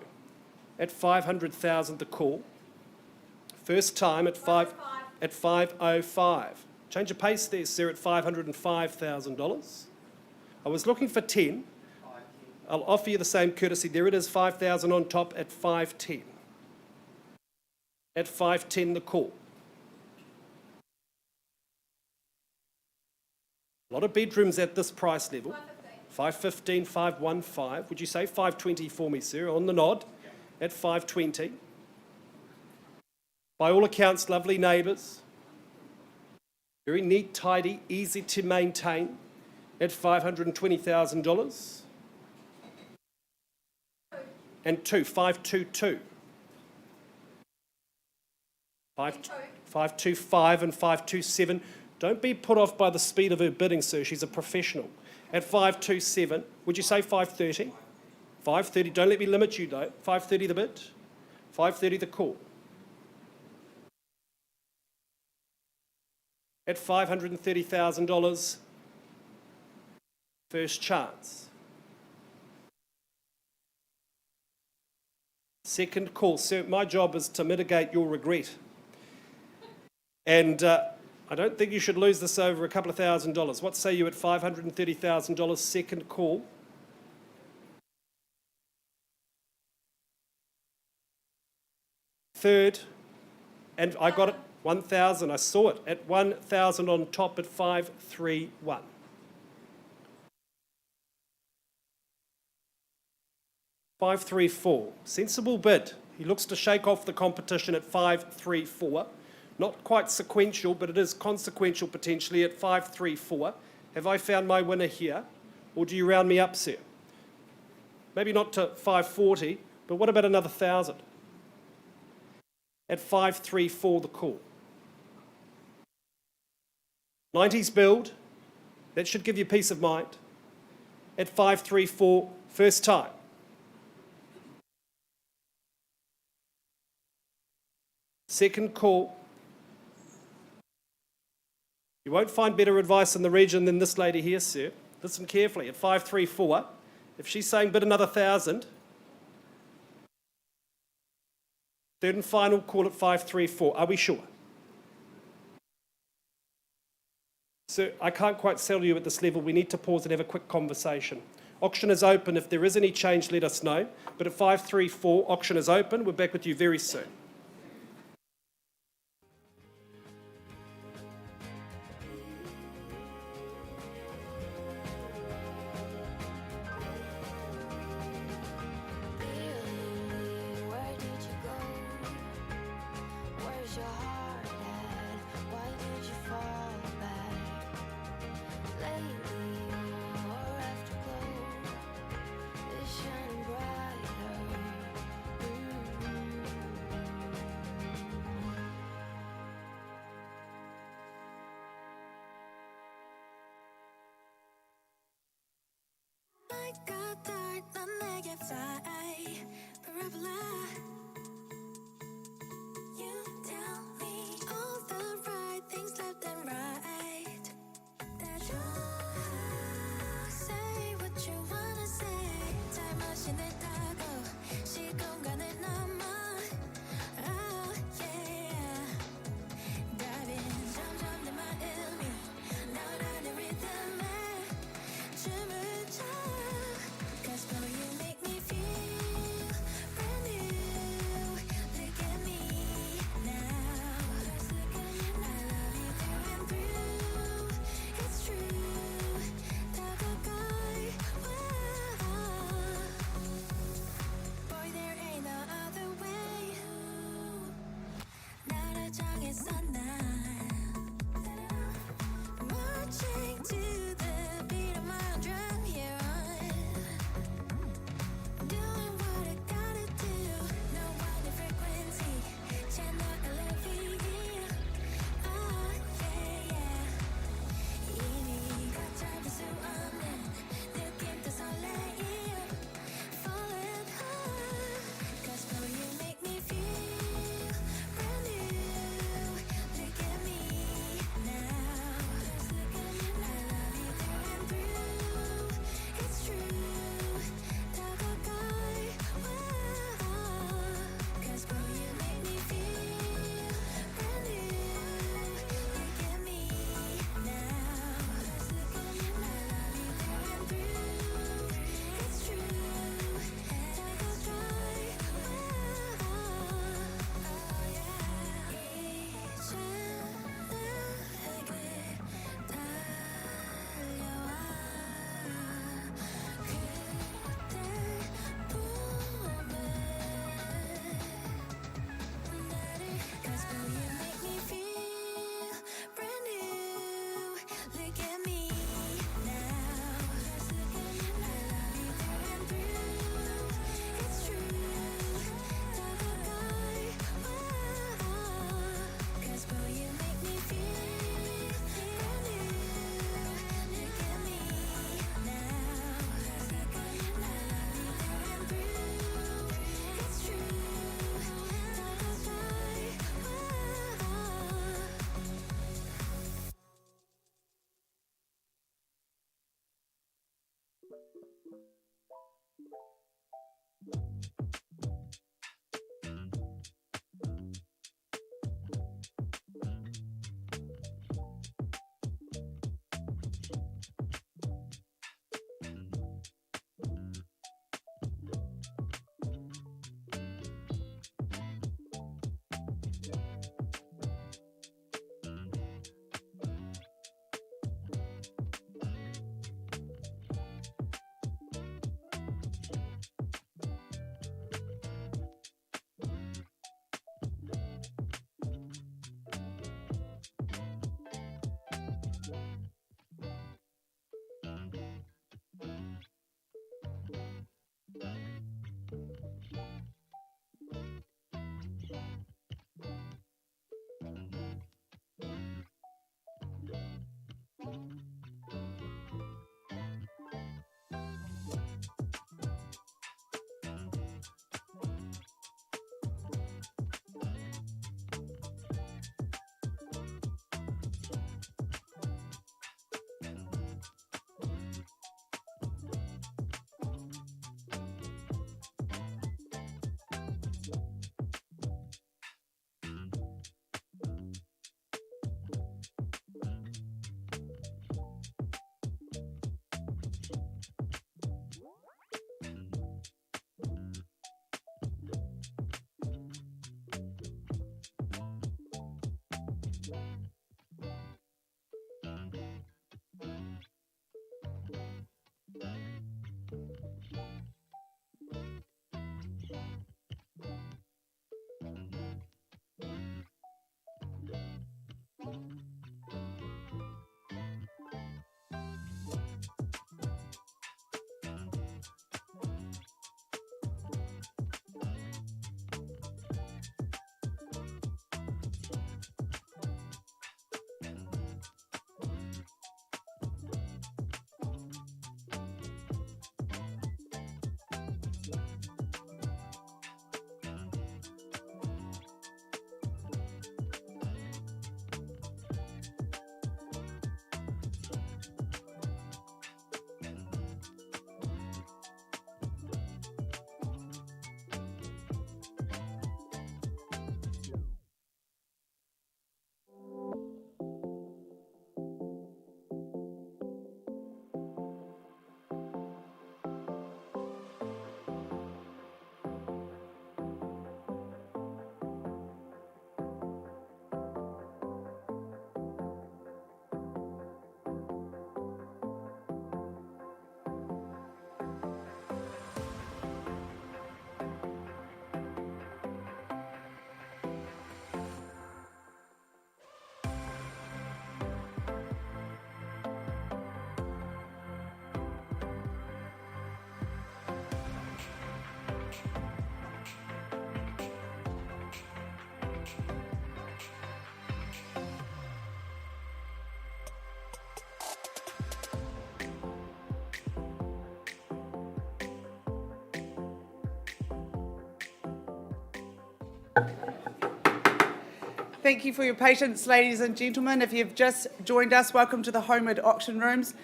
At $500,000, the call. First time at 505. Change of pace there, sir, at $505,000. I was looking for 10. I'll offer you the same courtesy. There it is, 5,000 on top at 510. At 510, the call. A lot of bedrooms at this price level. 515, 515. Would you say 520 for me, sir? On the nod at 520. By all accounts, lovely neighbours. Very neat, tidy, easy to maintain at $520,000. And 522. 525 and 527. Don't be put off by the speed of her bidding, sir. She's a professional. At 527, would you say 530? 530, don't let me limit you though. 530 the bid, 530 the call. At $530,000, first chance. Second call. Sir, my job is to mitigate your regret. And I don't think you should lose this over a couple of $1,000s. What say you at $530,000, second call? Third, and I got it, 1,000, I saw it, at 1,000 on top at 531. $534, sensible bid. He looks to shake off the competition at 534. Not quite sequential, but it is consequential potentially at 534. Have I found my winner here? Or do you round me up, sir? Maybe not to 540, but what about another 1,000? At 534 the call. 90s build, that should give you peace of mind. At 534, first time. Second call. You won't find better advice in the region than this lady here, sir. Listen carefully. At 534, if she's saying bid another 1,000, third and final call at 534. Are we sure? Sir, I can't quite sell you at this level. We need to pause and have a quick conversation. Auction is open. If there is any change, let us know. But at 534, auction is open. We're back with you very soon. Thank you for your patience, ladies and gentlemen. If you've just joined us, welcome to the Holmwood auction rooms.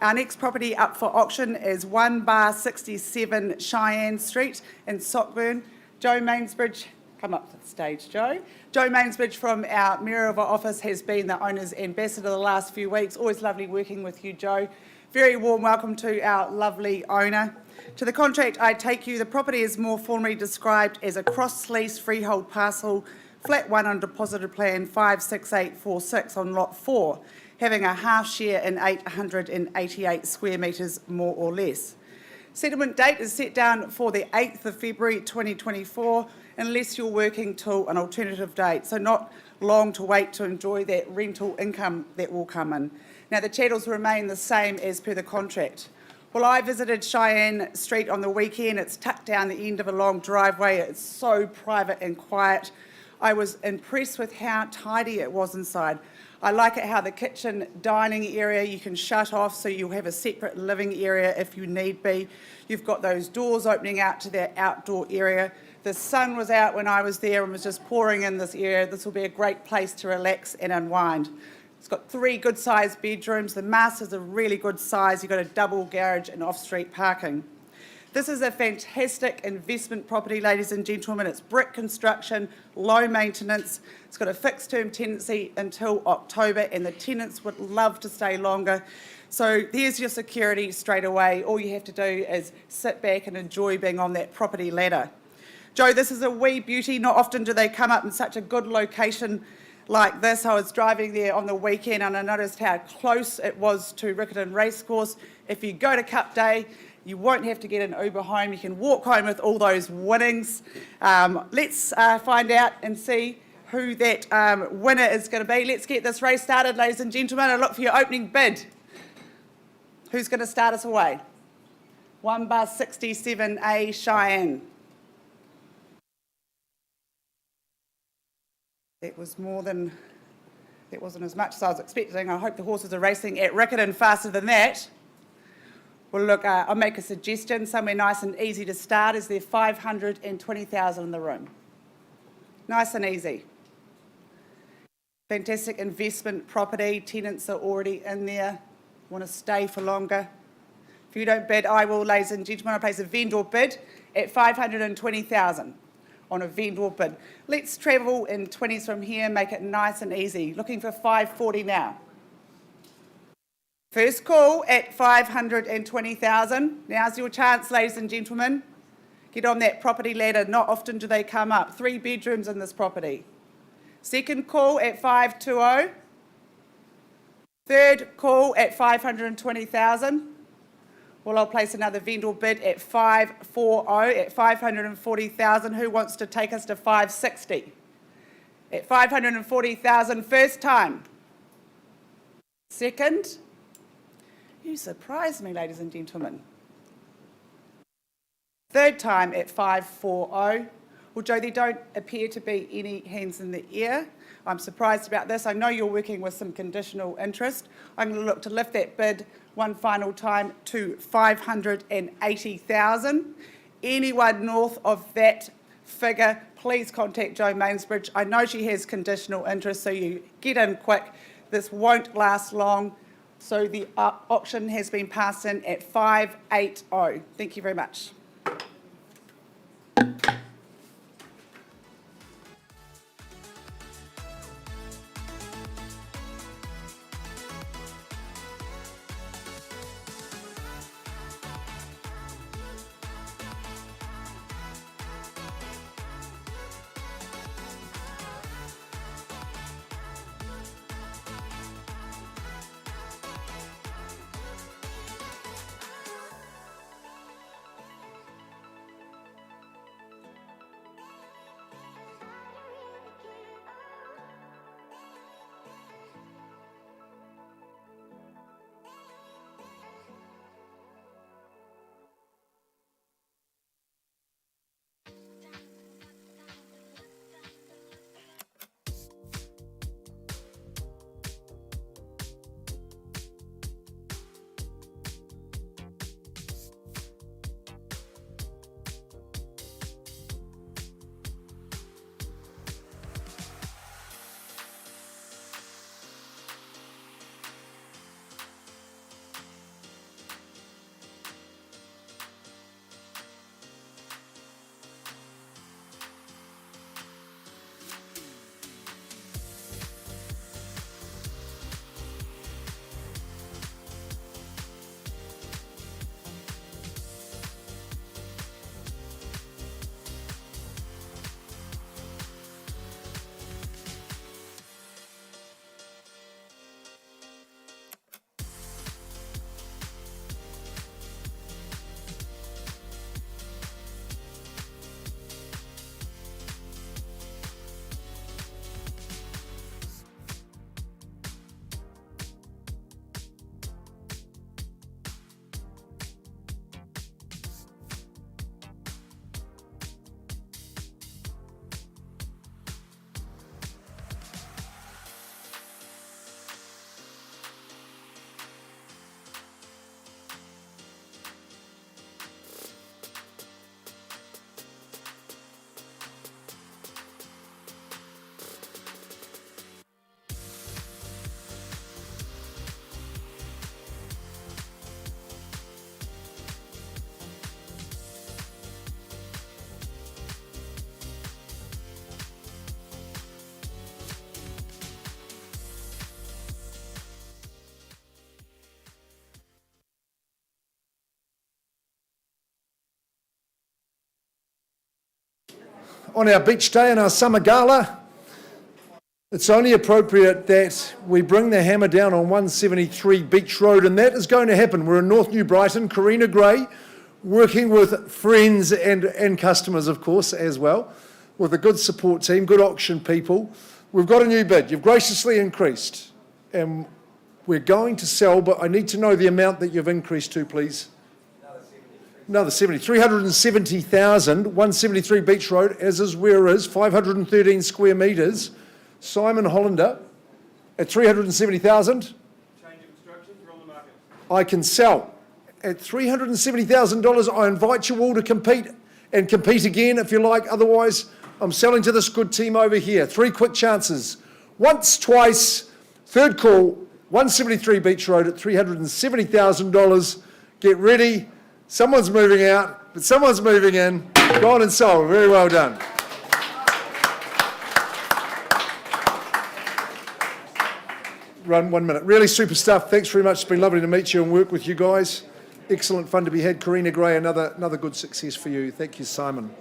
Our next property up for auction is 1/67 Cheyenne Street in Sockburn. Joe Mainsbridge, come up to the stage, Joe. Joe Mainsbridge from our Mayoral office has been the owner's ambassador the last few weeks. Always lovely working with you, Joe. Very warm welcome to our lovely owner. To the contract I take you, the property is more formally described as a cross-lease freehold parcel, flat 1 on deposited plan 56846 on lot 4, having a half share in 888 square metres more or less. Settlement date is set down for the 8th of February 2024, unless you're working till an alternative date, so not long to wait to enjoy that rental income that will come in. Now the chattels remain the same as per the contract. Well, I visited Cheyenne Street on the weekend. It's tucked down the end of a long driveway. It's so private and quiet. I was impressed with how tidy it was inside. I like it how the kitchen dining area you can shut off so you'll have a separate living area if you need be. You've got those doors opening out to that outdoor area. The sun was out when I was there and was just pouring in this area. This will be a great place to relax and unwind. It's got 3 good-sized bedrooms. The master's a really good size. You've got a double garage and off-street parking. This is a fantastic investment property, ladies and gentlemen. It's brick construction, low maintenance. It's got a fixed-term tenancy until October, and the tenants would love to stay longer. So there's your security straight away. All you have to do is sit back and enjoy being on that property ladder. Joe, this is a wee beauty. Not often do they come up in such a good location like this. I was driving there on the weekend and I noticed how close it was to Riccarton Racecourse. If you go to Cup Day, you won't have to get an Uber home. You can walk home with all those winnings. Let's find out and see who that winner is going to be. Let's get this race started, ladies and gentlemen, and look for your opening bid. Who's going to start us away? 1 bus 67A Cheyenne. It wasn't as much as I was expecting. I hope the horses are racing at Riccarton faster than that. Well, look, I'll make a suggestion. Somewhere nice and easy to start. Is there 520,000 in the room? Nice and easy. Fantastic investment property. Tenants are already in there. Want to stay for longer. If you don't bid, I will, ladies and gentlemen. I place a vendor bid at 520,000 on a vendor bid. Let's travel in 20s from here, make it nice and easy. Looking for 540 now. First call at 520,000. Now's your chance, ladies and gentlemen. Get on that property ladder. Not often do they come up. 3 bedrooms in this property. Second call at 520. Third call at 520,000. Well, I'll place another vendor bid at 540, at 540,000. Who wants to take us to 560? At 540,000, first time. Second. You surprised me, ladies and gentlemen. Third time at 540. Well, Joe, there don't appear to be any hands in the air. I'm surprised about this. I know you're working with some conditional interest. I'm going to look to lift that bid one final time to 580,000. Anyone north of that figure, please contact Jo Mainsbridge. I know she has conditional interest, so you get in quick. This won't last long. So the auction has been passed in at 580. Thank you very much. on our beach day and our summer gala, it's only appropriate that we bring the hammer down on 173 Beach Road, and that is going to happen. We're in North New Brighton, Karina Gray, working with friends and customers, of course, as well, with a good support team, good auction people. We've got a new bid. You've graciously increased, and we're going to sell, but I need to know the amount that you've increased to, please. Another 70. 370,000, 173 Beach Road, as is where is, 513 square metres. Simon Hollander at 370,000. Change of instructions, we're on the market. I can sell at $370,000. I invite you all to compete and compete again if you like. Otherwise, I'm selling to this good team over here. 3 quick chances. Once, twice, third call, 173 Beach Road at $370,000. Get ready. Someone's moving out, but someone's moving in. Gone and sold. Very well done. Run 1 minute. Really super stuff. Thanks very much. It's been lovely to meet you and work with you guys. Excellent fun to be had. Karina Gray, another good success for you. Thank you, Simon.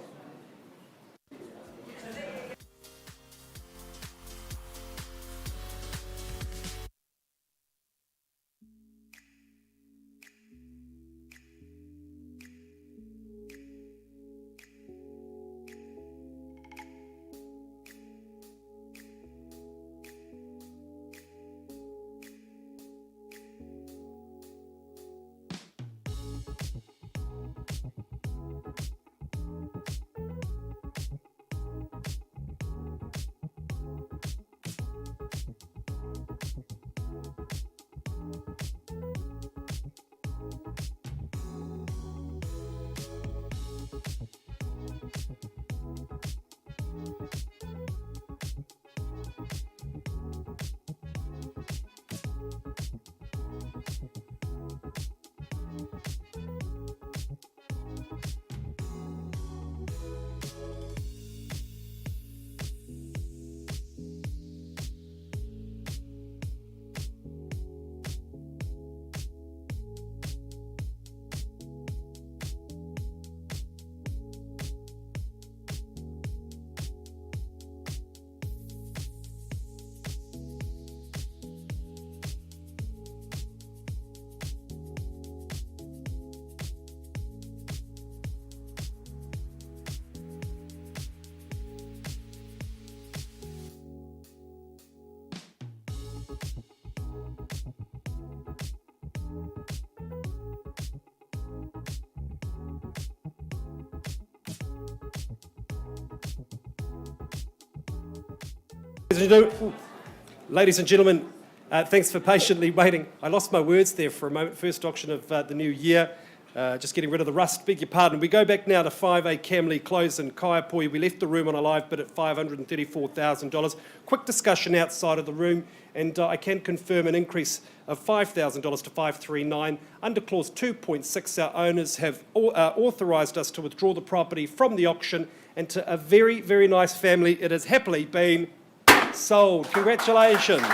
Ladies and gentlemen, thanks for patiently waiting. I lost my words there for a moment. First auction of the new year. Just getting rid of the rust, beg your pardon. We go back now to 5A Camley Close in Kaiapoi. We left the room on a live bid at $534,000. Quick discussion outside of the room, and I can confirm an increase of $5,000 to $539. Under clause 2.6, our owners have authorised us to withdraw the property from the auction, and to a very, very nice family, it has happily been sold. Congratulations.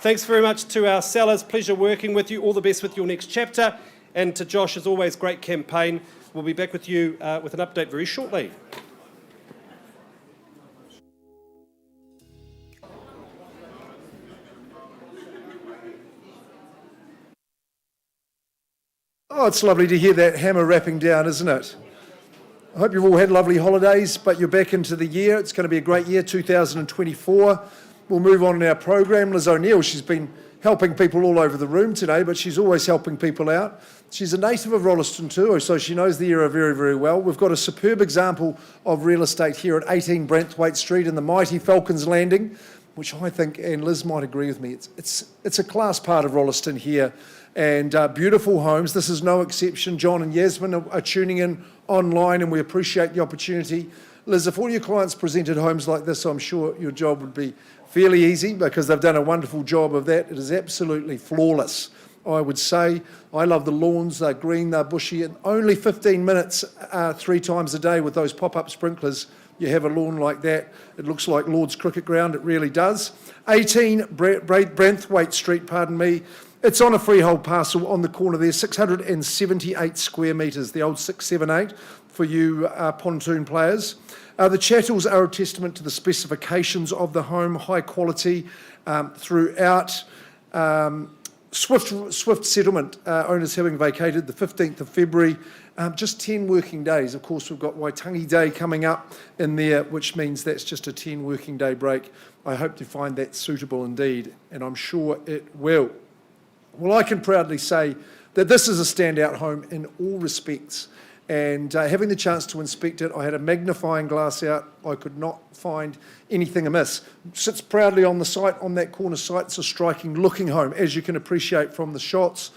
Thanks very much to our sellers. Pleasure working with you. All the best with your next chapter. And to Josh, as always, great campaign. We'll be back with you with an update very shortly. Oh, it's lovely to hear that hammer wrapping down, isn't it? I hope you've all had lovely holidays, but you're back into the year. It's going to be a great year, 2024. We'll move on in our program. Liz O'Neill, she's been helping people all over the room today, but she's always helping people out. She's a native of Rolleston too, so she knows the area very, very well. We've got a superb example of real estate here at 18 Branthwaite Street in the mighty Falcons Landing, which I think, and Liz might agree with me, it's a class part of Rolleston here, and beautiful homes. This is no exception. John and Yasmin are tuning in online, and we appreciate the opportunity. Liz, if all your clients presented homes like this, I'm sure your job would be fairly easy, because they've done a wonderful job of that. It is absolutely flawless, I would say. I love the lawns. They're green, they're bushy, and only 15 minutes 3 times a day with those pop-up sprinklers, you have a lawn like that. It looks like Lord's cricket ground, it really does. 18 Branthwaite Street, pardon me. It's on a freehold parcel on the corner there, 678 square metres, the old 678 for you pontoon players. The chattels are a testament to the specifications of the home, high quality throughout. Swift settlement, owners having vacated the 15th of February, just 10 working days. Of course, we've got Waitangi Day coming up in there, which means that's just a 10 working day break. I hope to find that suitable indeed, and I'm sure it will. Well, I can proudly say that this is a standout home in all respects, and having the chance to inspect it, I had a magnifying glass out. I could not find anything amiss. Sits proudly on the site, on that corner site. It's a striking looking home, as you can appreciate from the shots,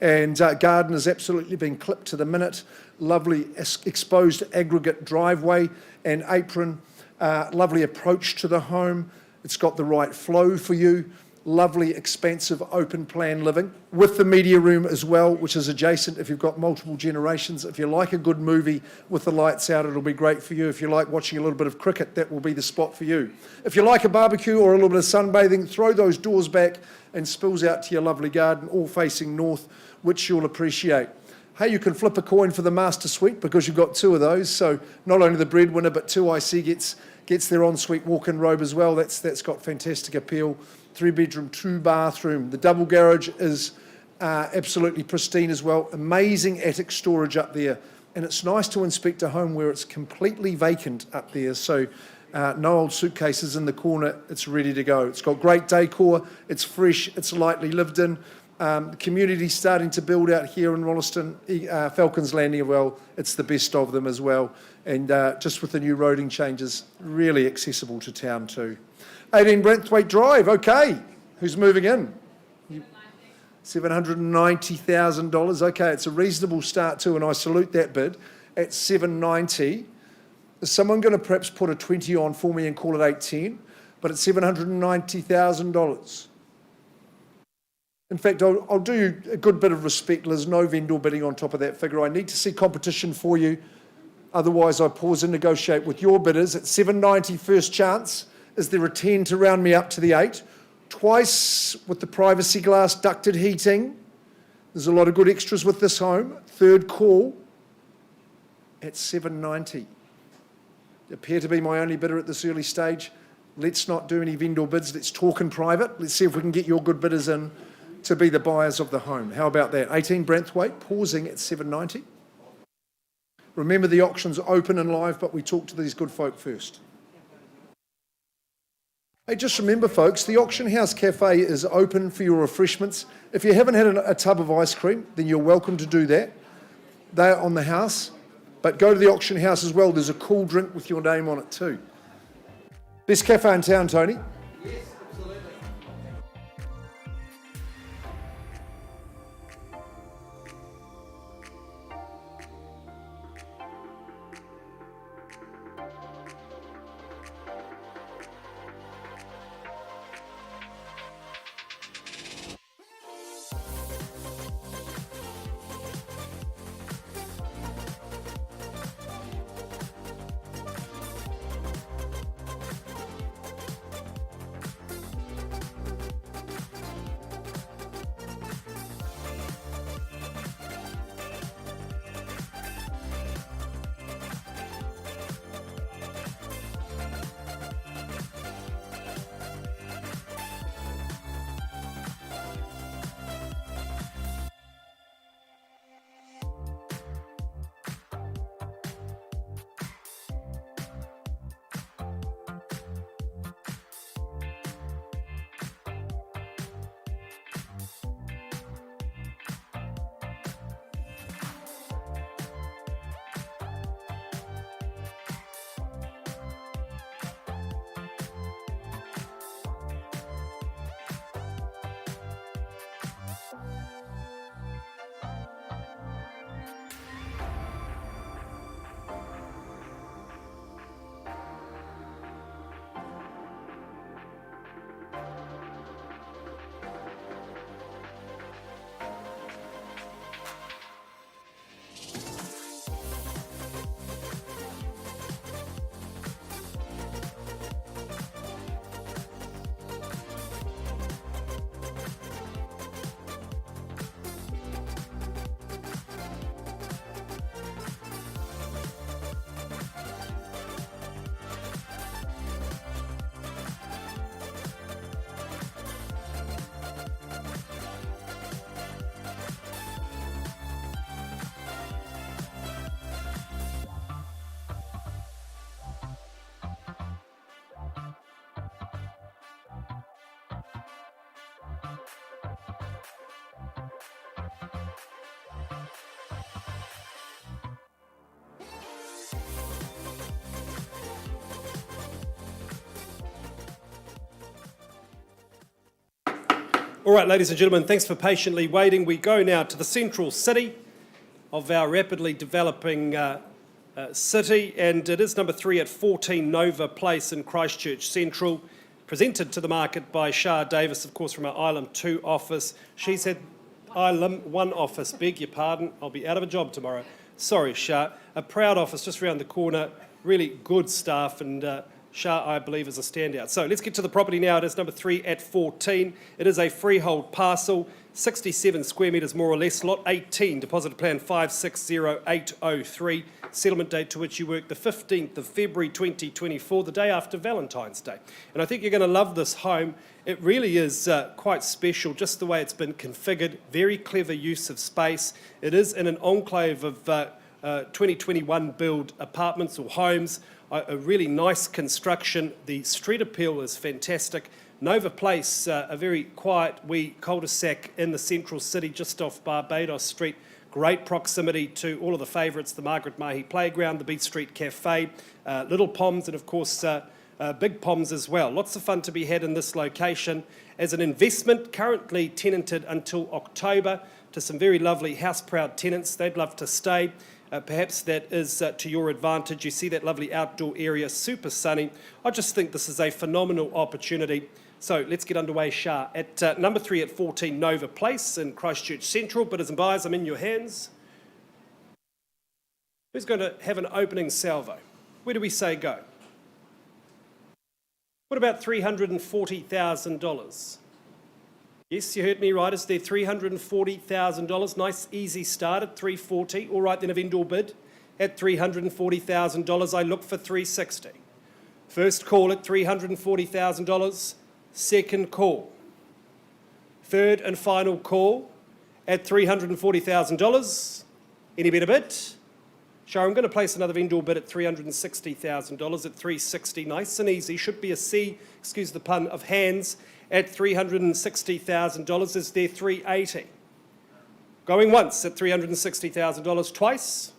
and garden has absolutely been clipped to the minute. Lovely exposed aggregate driveway and apron, lovely approach to the home. It's got the right flow for you. Lovely, expansive, open plan living with the media room as well, which is adjacent if you've got multiple generations. If you like a good movie with the lights out, it'll be great for you. If you like watching a little bit of cricket, that will be the spot for you. If you like a barbecue or a little bit of sunbathing, throw those doors back and spills out to your lovely garden, all facing north, which you'll appreciate. Hey, you can flip a coin for the master suite because you've got two of those. So not only the breadwinner, but 2IC gets their ensuite walk-in robe as well. That's got fantastic appeal. 3-bedroom, 2-bathroom. The double garage is absolutely pristine as well. Amazing attic storage up there. And it's nice to inspect a home where it's completely vacant up there. So no old suitcases in the corner. It's ready to go. It's got great decor. It's fresh. It's lightly lived in. The community's starting to build out here in Rolleston. Falcons Landing, well, it's the best of them as well. And just with the new roading changes, really accessible to town too. 18 Brentthwaite Drive, okay. Who's moving in? $790,000. Okay, it's a reasonable start too, and I salute that bid at $790,000. Is someone going to perhaps put a 20 on for me and call it $810,000? But it's $790,000. In fact, I'll do you a good bit of respect. There's no vendor bidding on top of that figure. I need to see competition for you. Otherwise, I pause and negotiate with your bidders at $790,000 first chance. Is there a 10 to round me up to the 8? Twice with the privacy glass ducted heating. There's a lot of good extras with this home. Third call at $790,000. Appear to be my only bidder at this early stage. Let's not do any vendor bids. Let's talk in private. Let's see if we can get your good bidders in to be the buyers of the home. How about that? 18 Brentthwaite, pausing at $790,000. Remember, the auction's open and live, but we talk to these good folk first. Hey, just remember, folks, the Auction House Cafe is open for your refreshments. If you haven't had a tub of ice cream, then you're welcome to do that. They're on the house. But go to the Auction House as well. There's a cool drink with your name on it too. Best cafe in town, Tony? Yes, absolutely. All right, ladies and gentlemen, thanks for patiently waiting. We go now to the central city of our rapidly developing city, and it is number 3 at 14 Nova Place in Christchurch Central, presented to the market by Shah Davis, of course, from our Island 2 office. She's had Island 1 office, beg your pardon, I'll be out of a job tomorrow. Sorry, Shah. A proud office just around the corner, really good staff, and Shah, I believe, is a standout. So let's get to the property now. It is number 3 at 14. It is a freehold parcel, 67 square metres more or less, lot 18, deposit plan 560803, settlement date to which you work the 15th of February 2024, the day after Valentine's Day. And I think you're going to love this home. It really is quite special, just the way it's been configured, very clever use of space. It is in an enclave of 2021 build apartments or homes, a really nice construction. The street appeal is fantastic. Nova Place, a very quiet wee cul-de-sac in the central city, just off Barbados Street. Great proximity to all of the favourites, the Margaret Mahi Playground, the Beat Street Cafe, Little Poms, and of course Big Poms as well. Lots of fun to be had in this location. As an investment, currently tenanted until October to some very lovely house-proud tenants. They'd love to stay. Perhaps that is to your advantage. You see that lovely outdoor area, super sunny. I just think this is a phenomenal opportunity. So let's get underway, Shah. At number 3 at 14 Nova Place in Christchurch Central. Bidders and buyers, I'm in your hands. Who's going to have an opening salvo? Where do we say go? What about $340,000? Yes, you heard me right. Is there $340,000? Nice, easy start at $340,000. All right, then a vendor bid at $340,000. I look for $360,000. First call at $340,000. Second call. Third and final call at $340,000. Any better bid? Sure, I'm going to place another vendor bid at $360,000 at $360,000. Nice and easy. Should be a sea, excuse the pun, of hands at $360,000. Is there $380,000? Going once at $360,000. Twice.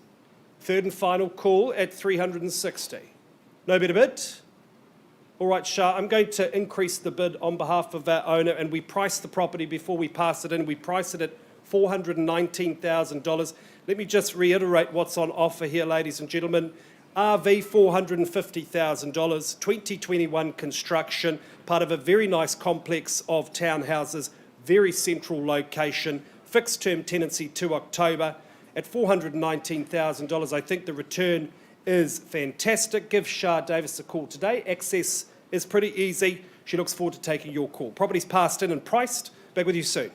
Third and final call at $360,000. No better bid? All right, Shah, I'm going to increase the bid on behalf of our owner, and we price the property before we pass it in. We price it at $419,000. Let me just reiterate what's on offer here, ladies and gentlemen. RV $450,000, 2021 construction, part of a very nice complex of townhouses, very central location, fixed term tenancy to October at $419,000. I think the return is fantastic. Give Shah Davis a call today. Access is pretty easy. She looks forward to taking your call. Property's passed in and priced. Back with you soon.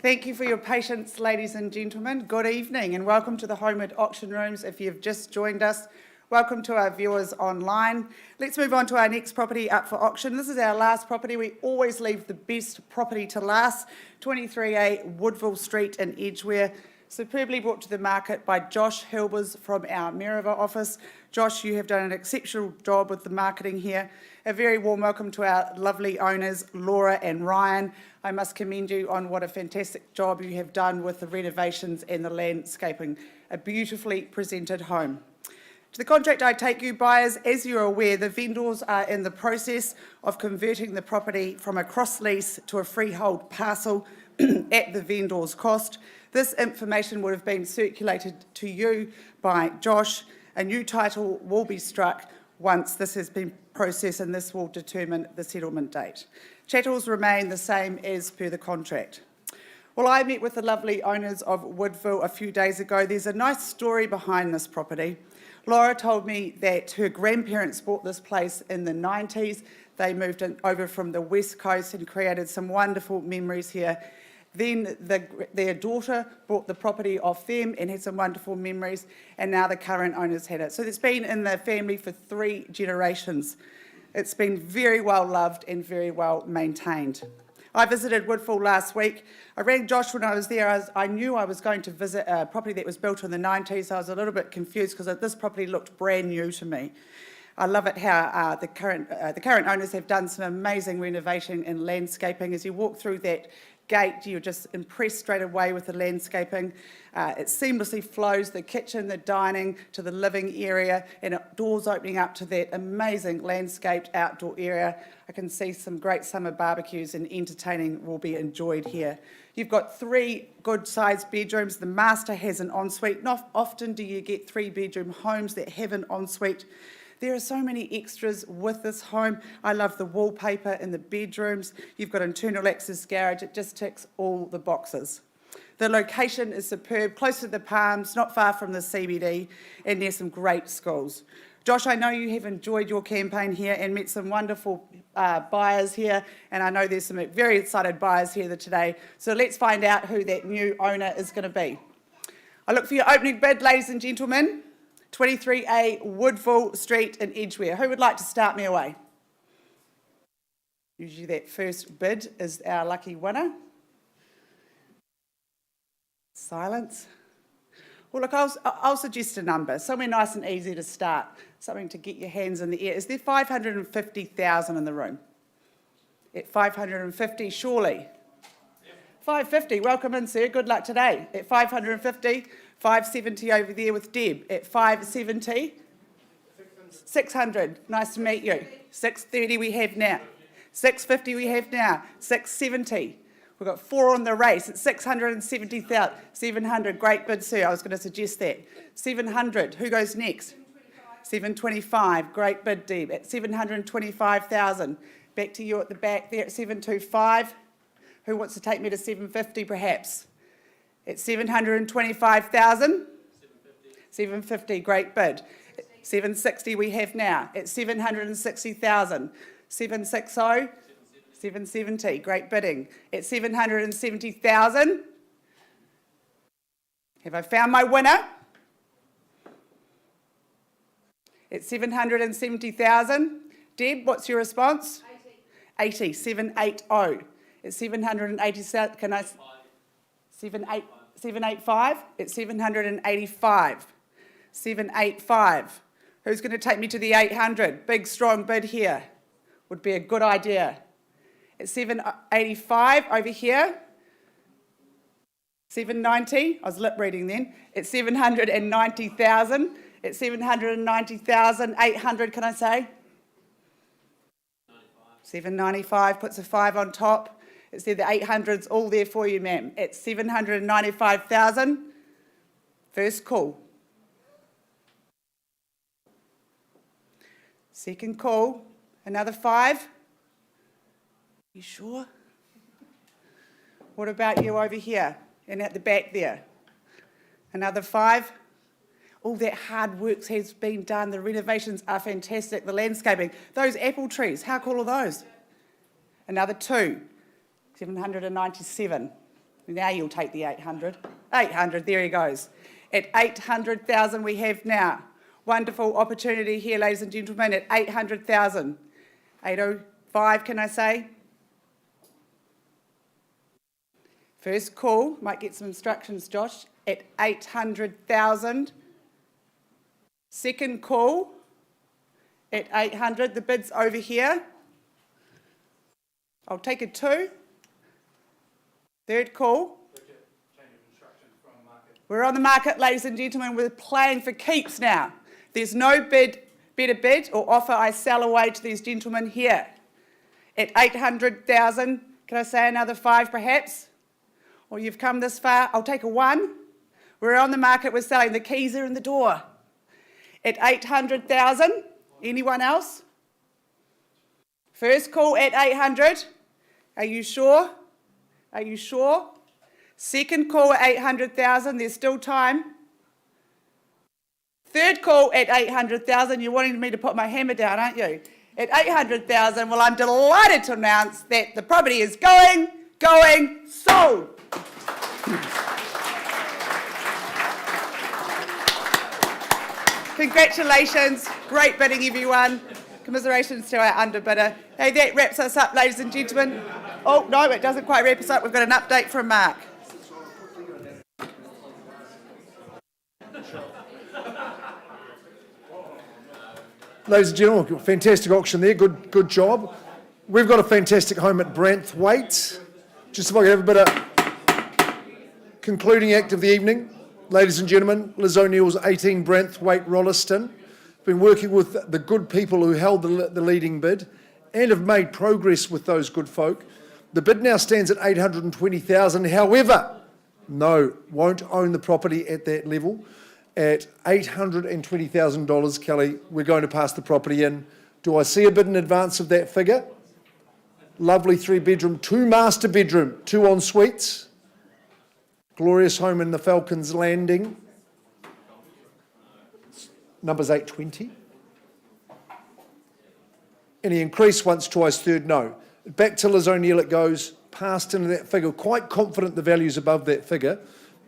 Thank you for your patience, ladies and gentlemen. Good evening and welcome to the Holmwood Auction Rooms. If you've just joined us, welcome to our viewers online. Let's move on to our next property up for auction. This is our last property. We always leave the best property to last. 23A Woodville Street in Edgware. Superbly brought to the market by Josh Hilbers from our Merriva office. Josh, you have done an exceptional job with the marketing here. A very warm welcome to our lovely owners, Laura and Ryan. I must commend you on what a fantastic job you have done with the renovations and the landscaping. A beautifully presented home. To the contract I take you buyers, as you're aware, the vendors are in the process of converting the property from a cross lease to a freehold parcel at the vendor's cost. This information would have been circulated to you by Josh. A new title will be struck once this has been processed, and this will determine the settlement date. Chattels remain the same as per the contract. Well, I met with the lovely owners of Woodville a few days ago. There's a nice story behind this property. Laura told me that her grandparents bought this place in the 90s. They moved over from the West Coast and created some wonderful memories here. Then their daughter bought the property off them and had some wonderful memories, and now the current owners had it. So it's been in the family for 3 generations. It's been very well loved and very well maintained. I visited Woodville last week. I rang Josh when I was there. I knew I was going to visit a property that was built in the 90s. I was a little bit confused because this property looked brand new to me. I love it how the current owners have done some amazing renovation and landscaping. As you walk through that gate, you're just impressed straight away with the landscaping. It seamlessly flows the kitchen, the dining to the living area, and doors opening up to that amazing landscaped outdoor area. I can see some great summer barbecues and entertaining will be enjoyed here. You've got 3 good-sized bedrooms. The master has an ensuite. Not often do you get 3-bedroom homes that have an ensuite. There are so many extras with this home. I love the wallpaper in the bedrooms. You've got internal access garage. It just ticks all the boxes. The location is superb, close to the Palms, not far from the CBD, and there's some great schools. Josh, I know you have enjoyed your campaign here and met some wonderful buyers here, and I know there's some very excited buyers here today. So let's find out who that new owner is going to be. I look for your opening bid, ladies and gentlemen. 23A Woodville Street in Edgware. Who would like to start me away? Usually that first bid is our lucky winner. Silence. Well, look, I'll suggest a number, somewhere nice and easy to start, something to get your hands in the air. Is there 550,000 in the room? At 550, surely? 550, welcome in, sir. Good luck today. At 550, 570 over there with Deb. At 570, 600. Nice to meet you. 630 we have now. 650 we have now. 670. We've got 4 on the race. It's 670,000. 700. Great bid, sir. I was going to suggest that. 700. Who goes next? 725. Great bid, Deb. At 725,000. Back to you at the back there at 725. Who wants to take me to 750 perhaps? At 725,000? 750, great bid. 760 we have now. At 760,000. 760? 770, great bidding. At 770,000? Have I found my winner? At 770,000? Deb, what's your response? 80. 780. At 780,000, can I? 785? At 785. 785. Who's going to take me to the 800? Big, strong bid here. Would be a good idea. At 785 over here. 790. I was lip reading then. At 790,000. At 790,000. 800, can I say? 795 puts a 5 on top. It's there, the 800's all there for you, ma'am. At 795,000. First call. Second call. Another 5. You sure? What about you over here and at the back there? Another 5. All that hard work has been done. The renovations are fantastic. The landscaping. Those apple trees, how cool are those? Another 2. 797. Now you'll take the 800. 800, there he goes. At 800,000 we have now. Wonderful opportunity here, ladies and gentlemen, at 800,000. 805, can I say? First call, might get some instructions, Josh, at 800,000. Second call at 800. The bid's over here. I'll take a 2. Third call. We're on the market, ladies and gentlemen. We're playing for keeps now. There's no better bid or offer I sell away to these gentlemen here. At 800,000, can I say another 5 perhaps? Or you've come this far, I'll take a 1. We're on the market, we're selling, the keys are in the door. At 800,000, anyone else? First call at 800. Are you sure? Are you sure? Second call at 800,000, there's still time. Third call at 800,000, you're wanting me to put my hammer down, aren't you? At 800,000, well, I'm delighted to announce that the property is going, sold. Congratulations, great bidding everyone. Commiserations to our underbidder. Hey, that wraps us up, ladies and gentlemen. Oh, no, it doesn't quite wrap us up. We've got an update from Mark. Ladies and gentlemen, fantastic auction there, good job. We've got a fantastic home at Branthwaite. Just if I could have a bit of concluding act of the evening. Ladies and gentlemen, Liz O'Neill's 18 Branthwaite Rolleston. Been working with the good people who held the leading bid and have made progress with those good folk. The bid now stands at 820,000. However, no, won't own the property at that level. At $820,000, Kelly, we're going to pass the property in. Do I see a bid in advance of that figure? Lovely 3-bedroom, 2 master bedroom, 2 en suites. Glorious home in the Falcons Landing. Number's 820. Any increase once, twice, third, no. Back to Liz O'Neill it goes, passed into that figure. Quite confident the value's above that figure.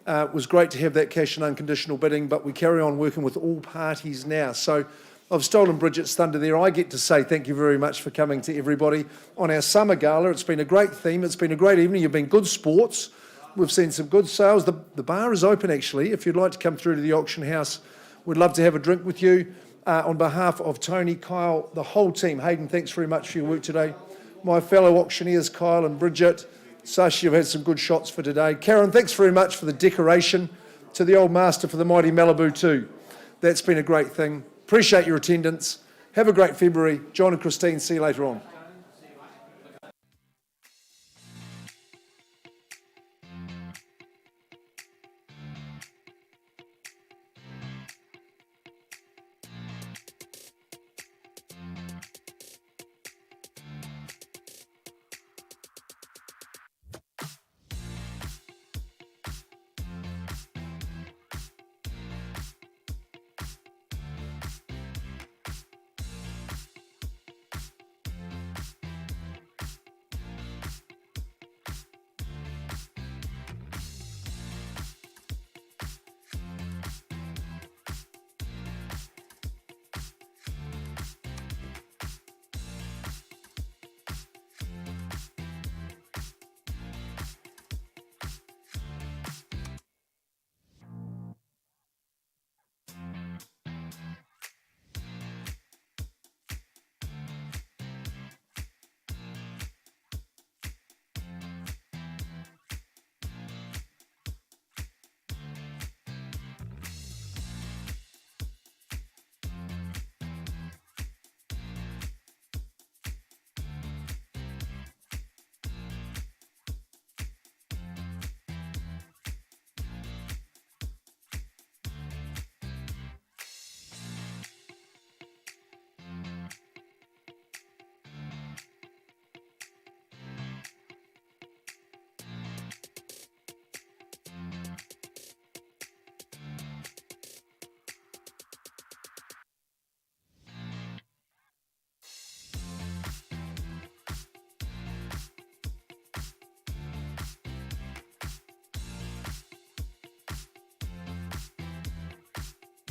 It was great to have that cash and unconditional bidding, but we carry on working with all parties now. So I've stolen Bridget's thunder there. I get to say thank you very much for coming to everybody on our summer gala. It's been a great theme. It's been a great evening. You've been good sports. We've seen some good sales. The bar is open, actually. If you'd like to come through to the auction house, we'd love to have a drink with you. On behalf of Tony, Kyle, the whole team, Hayden, thanks very much for your work today. My fellow auctioneers, Kyle and Bridget, Sashi, you've had some good shots for today. Karen, thanks very much for the decoration. To the old master for the mighty Malibu too. That's been a great thing. Appreciate your attendance. Have a great February. John and Christine, see you later on.